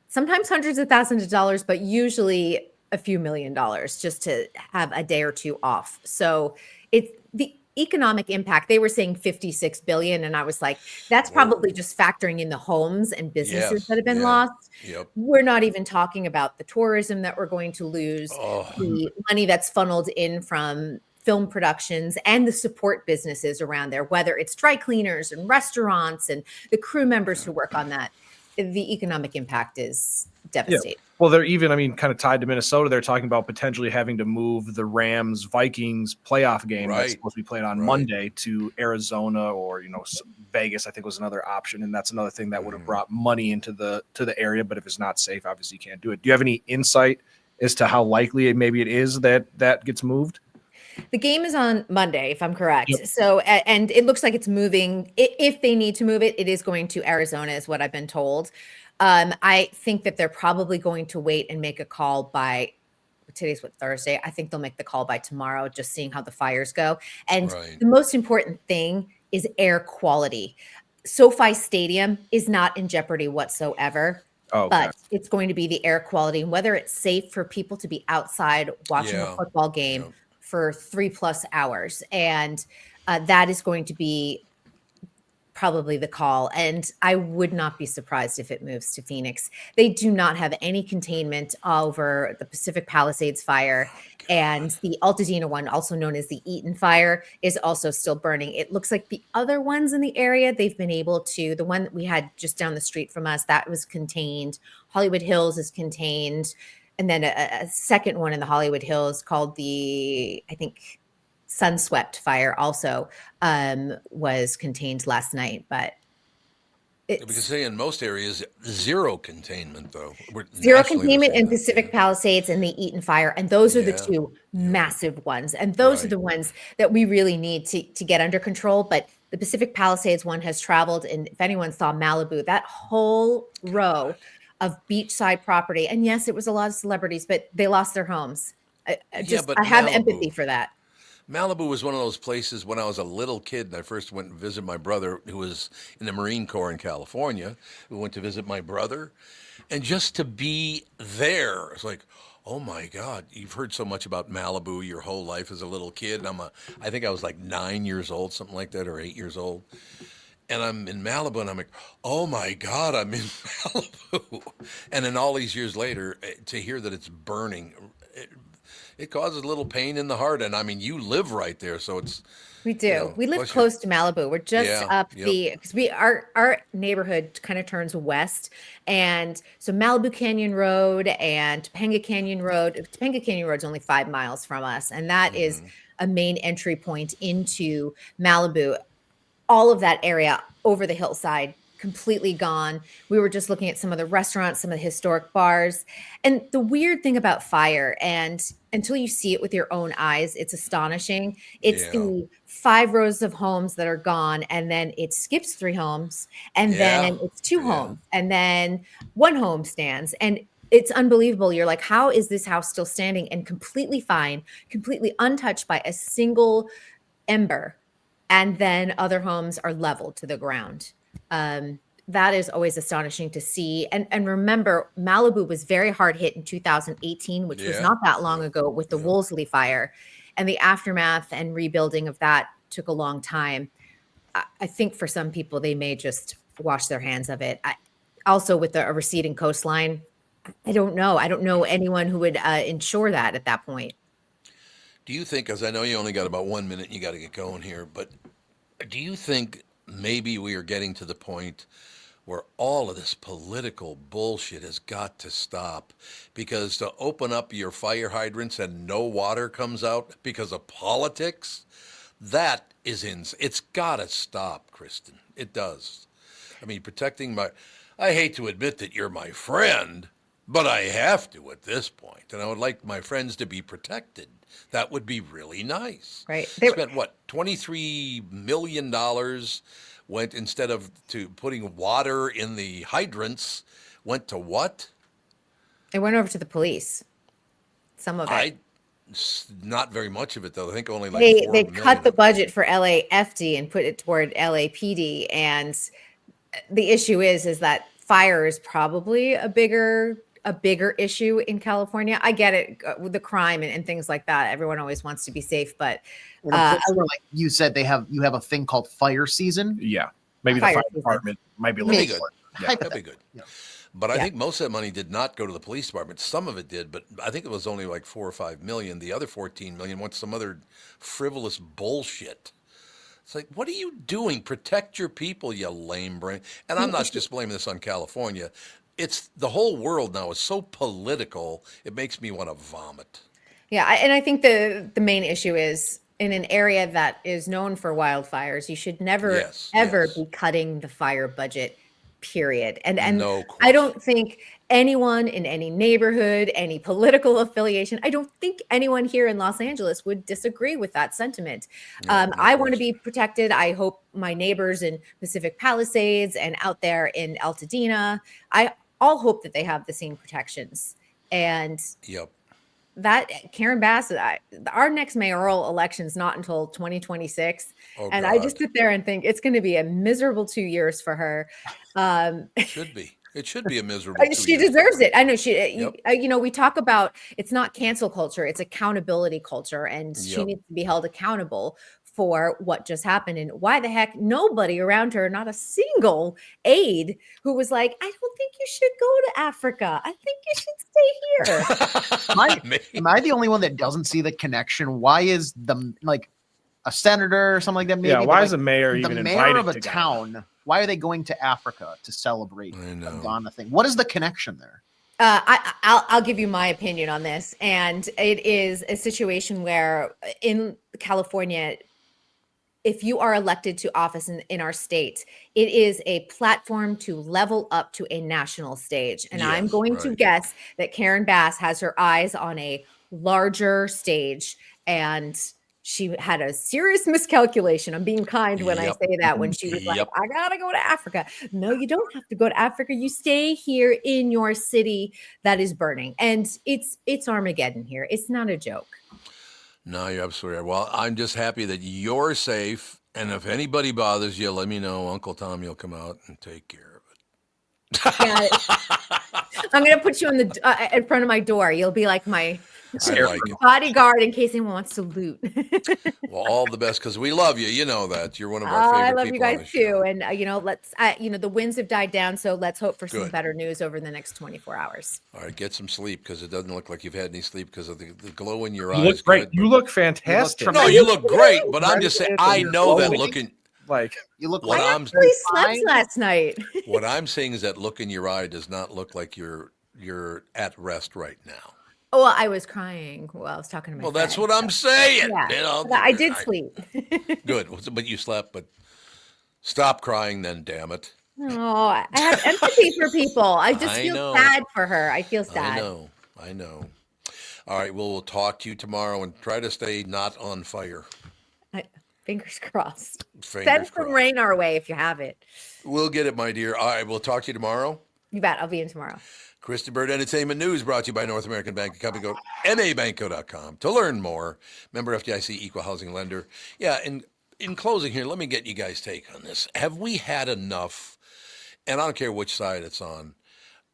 sometimes hundreds of thousands of dollars, but usually a few $1,000,000 just to have a day or two off. So it's the economic impact. They were saying 56 billion. And I was like, that's probably just factoring in the homes and businesses that have been lost. Yep. We're not even talking about the tourism that we're going to lose, the money that's funneled in from film productions and the support businesses around there, whether it's dry cleaners and restaurants and the crew members who work on that. The economic impact is devastating. Yeah. Well, they're even, I mean, kind of tied to Minnesota. They're talking about potentially having to move the Rams Vikings playoff game that's supposed to be played on Monday to Arizona or, Vegas, I think was another option. And that's another thing that would have brought money into the area. But if it's not safe, obviously you can't do it. Do you have any insight as to how likely maybe it is that gets moved? The game is on Monday, if I'm correct. Yep. So, and it looks like it's moving. If they need to move it, it is going to Arizona, is what I've been told. I think that they're probably going to wait and make a call by today's Thursday. I think they'll make the call by tomorrow, just seeing how the fires go. And the most important thing is air quality. SoFi Stadium is not in jeopardy whatsoever. But it's going to be the air quality and whether it's safe for people to be outside watching a football game for 3+ hours. And that is going to be probably the call. And I would not be surprised if it moves to Phoenix. They do not have any containment over the Pacific Palisades fire. And the Altadena one, also known as the Eaton fire, is also still burning. It looks like the other ones in the area, they've been able to, the one that we had just down the street from us, that was contained. Hollywood Hills is contained. And then a second one in the Hollywood Hills called the, I think, Sunswept fire also was contained last night. But we can say in most areas, zero containment, though. Zero containment in Pacific Palisades and the Eaton fire. And those are the two massive ones. And those are the ones that we really need to get under control. But the Pacific Palisades one has traveled. And if anyone saw Malibu, that whole row of beachside property. And yes, it was a lot of celebrities, but they lost their homes. I have empathy for that. Malibu was one of those places when I was a little kid and I first went and visited my brother who was in the Marine Corps in California. We went to visit my brother. And just to be there, it's like, oh my God, you've heard so much about Malibu your whole life as a little kid. And I think I was like 9 years old, something like that, or 8 years old. And I'm in Malibu, and I'm like, oh, my God, I'm in Malibu. And then all these years later, to hear that it's burning, it causes a little pain in the heart. And, I mean, you live right there, so it's... We do. We live close to Malibu. We're just up because our neighborhood kind of turns west. And so Malibu Canyon Road and Topanga Canyon Road. Topanga Canyon Road is only 5 miles from us. And that is a main entry point into Malibu. All of that area over the hillside completely gone. We were just looking at some of the restaurants, some of the historic bars. And the weird thing about fire, and until you see it with your own eyes, it's astonishing. It's the 5 rows of homes that are gone, and then it skips 3 homes, and then it's 2 homes, and then 1 home stands. And it's unbelievable. You're like, how is this house still standing and completely fine, completely untouched by a single ember? And then other homes are leveled to the ground. That is always astonishing to see. And remember, Malibu was very hard hit in 2018, which was not that long ago with the Woolsey fire. And the aftermath and rebuilding of that took a long time. I think for some people, they may just wash their hands of it. Also, with a receding coastline, I don't know. I don't know anyone who would ensure that at that point. Do you think, because I know you only got about 1 minute and you got to get going here, but do you think maybe we are getting to the point where all of this political bullshit has got to stop? Because to open up your fire hydrants and no water comes out because of politics, that is it's got to stop, Kristen. It does. I mean, I hate to admit that you're my friend, but I have to at this point, and I would like my friends to be protected. That would be really nice. Right. They spent $23 million went instead of to putting water in the hydrants, went to what? It went over to the police. Some of it. not very much of it though. I think only like They 4 cut the million. budget for LAFD and put it toward LAPD, and the issue is that fire is probably a bigger issue in California. I get it with the crime and things like that. Everyone always wants to be safe, but In a place where, like you said, you have a thing called fire season. Yeah, maybe the Fire fire season. department might be a little That'd be bit good. more. Yeah. That'd be good. Yeah. But I Yeah. think most of that money did not go to the police department. Some of it did, but I think it was only like 4 or 5 million. The other 14 million went to some other frivolous bullshit. It's like, what are you doing? Protect your people, you lame brain. And I'm not just blaming this on California. It's the whole world now is so political. It makes me want to vomit. Yeah, and I think the main issue is in an area that is known for wildfires, you should never ever be cutting the fire budget, period. And No I don't think anyone in any neighborhood, any political affiliation, I don't think anyone here in Los Angeles would disagree with that sentiment. I want to be protected. I hope my neighbors in Pacific Palisades and out there in Altadena, I all hope that they have the same protections. And that Karen Bass, our next mayoral election is not until 2026. And I just sit there and think it's going to be a miserable 2 years for her. It should be. It should be a miserable 2 She years. deserves it. I know you know, we talk about it's not cancel culture, it's accountability culture. And she needs to be held accountable for what just happened. And why the heck nobody around her, not a single aide who was like, I don't think you should go to Africa. I think you should stay here. Am I the only one that doesn't see the connection? Why is a senator or something like that? Maybe, yeah, why is the the mayor even mayor invited of a to go? town? Why are they going to Africa to celebrate the Ghana thing? What is the connection there? I'll give you my opinion on this. And it is a situation where in California, if you are elected to office in our state, it is a platform to level up to a national stage. And I'm going to guess that Karen Bass has her eyes on a larger stage, and she had a serious miscalculation. I'm being kind when I say that, when she was like, I gotta go to Africa. No, you don't have to go to Africa. You stay here in your city that is burning. And it's Armageddon here. It's not a joke. No, you're absolutely right. Well, I'm just happy that you're safe. And if anybody bothers you, let me know. Uncle Tommy will come out and take care of it. Yeah, I'm going to put you in in front of my door. You'll be like my bodyguard in case anyone wants to loot. Well, all the best, because we love you. You know that. You're one of our favorite people. I love you guys too. And, let's, the winds have died down. So let's hope for some better news over the next 24 hours. All right, get some sleep, because it doesn't look like you've had any sleep because of the glow in your eyes. You look great. You look fantastic. No, you look great, but I'm just saying, I know that looking. Like you look I actually slept last night. What I'm saying is that look in your eye does not look like you're at rest right now. Oh, well, I was crying while I was talking to my friend. That's what I'm saying. Yeah. I did sleep. Good, but you slept. But stop crying, then. Damn it. Oh, I have empathy for people. I just feel sad for her. I feel sad. I know. All right. Well, we'll talk to you tomorrow and try to stay not on fire. Fingers crossed. Send some rain our way if you have it. We'll get it, my dear. All right. We'll talk to you tomorrow. You bet. I'll be in tomorrow. Kristen Bird Entertainment News brought to you by North American Bank. The company, go to nabanco.com to learn more. Member FDIC, equal housing lender. Yeah. And in closing here, let me get you guys' take on this. Have we had enough, and I don't care which side it's on,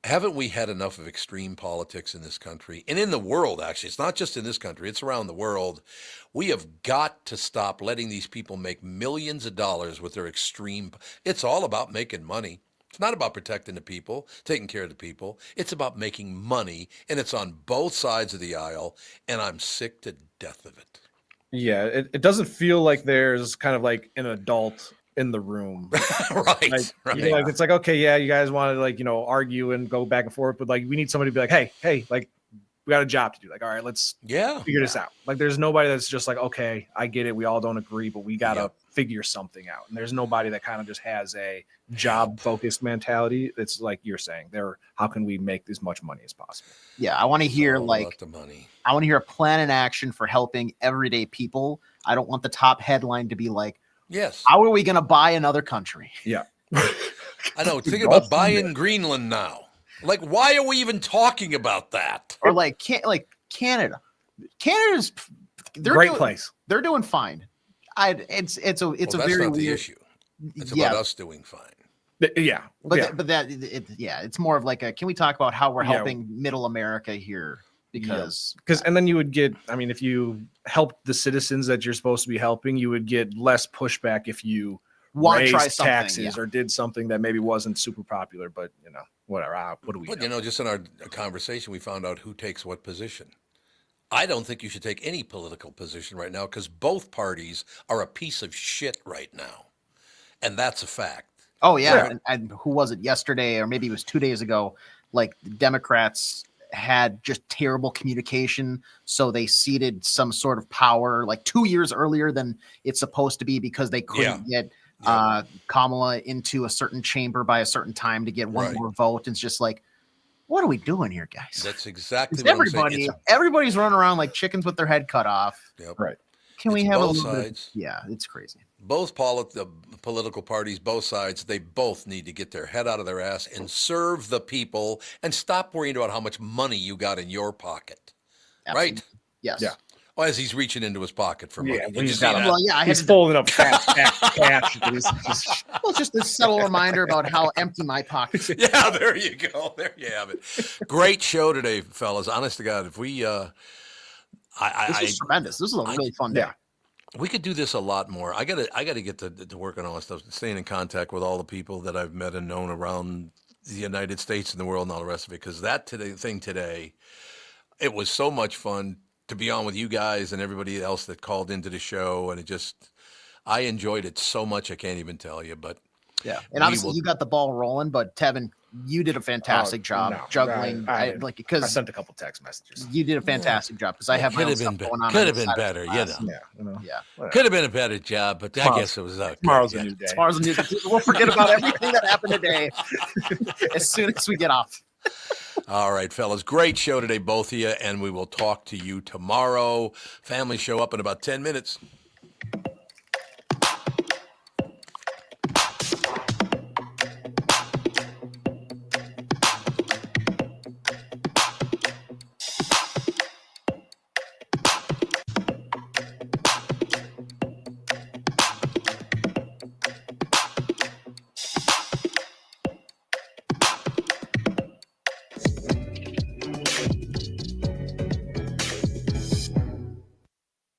haven't we had enough of extreme politics in this country and in the world? Actually, it's not just in this country, it's around the world. We have got to stop letting these people make millions of dollars with their extreme. It's all about making money. It's not about protecting the people, taking care of the people. It's about making money, and it's on both sides of the aisle, and I'm sick to death of it. Yeah, it doesn't feel like there's kind of like an adult in the room. Right. Like, it's like, okay, yeah, you guys want to argue and go back and forth, but we need somebody to be like, hey, like, we got a job to do. Like, all right, let's figure this out. Like, there's nobody that's just like, okay, I get it. We all don't agree, but we got to figure something out. And there's nobody that kind of just has a job focused mentality. It's like you're saying how can we make as much money as possible? Yeah. I want to hear the money. I want to hear a plan in action for helping everyday people. I don't want the top headline to be like, yes, how are we going to buy another country? Yeah. I know. Thinking about buying Greenland now. Like, why are we even talking about that? Or like Canada. Canada's Great place. They're doing fine. It's a Well, that's very not the weird issue. It's about us doing fine. Yeah, it's more of like a. Can we talk about how we're helping Middle America here? Because and then you would get. I mean, if you helped the citizens that you're supposed to be helping, you would get less pushback if you want to raised try something, taxes or did something that maybe wasn't super popular. But whatever. What do we? But just in our conversation, we found out who takes what position. I don't think you should take any political position right now because both parties are a piece of shit right now, and that's a fact. Oh yeah, and who was it yesterday, or maybe it was 2 days ago? Like the Democrats had just terrible communication, so they ceded some sort of power like 2 years earlier than it's supposed to be because they couldn't get Kamala into a certain chamber by a certain time to get one more vote. And it's just like, what are we doing here, guys? That's exactly what I'm saying. Everybody's running around like chickens with their head cut off. Yep. Right. Can we It's have both a little sides. bit? Yeah, it's crazy. Both the political parties, both sides, they both need to get their head out of their ass and serve the people and stop worrying about how much money you got in your pocket. Absolutely. Right? Yes. Yeah. Oh, as he's reaching into his pocket for money. Yeah, Did you he's see that? Well, yeah, he's folding up cash. Well, just a subtle reminder about how empty my pockets are. Yeah, there you go. There you have it. Great show today, fellas. Honest to God, if we, This was tremendous. This was a really fun day. We could do this a lot more. I gotta get to work on all this stuff, staying in contact with all the people that I've met and known around the United States and the world and all the rest of it. Because that thing today, it was so much fun to be on with you guys and everybody else that called into the show, and I enjoyed it so much I can't even tell you. But yeah, and obviously you got the ball rolling, but Tevin, you did a fantastic job juggling. I because sent a couple text messages. You did a fantastic job because I have my own stuff going on. Could have been better, Could have been a better job, but I guess it was tomorrow's a new day. Tomorrow's a new day. We'll forget about everything that happened today as soon as we get off. All right, fellas. Great show today, both of you, and we will talk to you tomorrow. Family show up in about 10 minutes.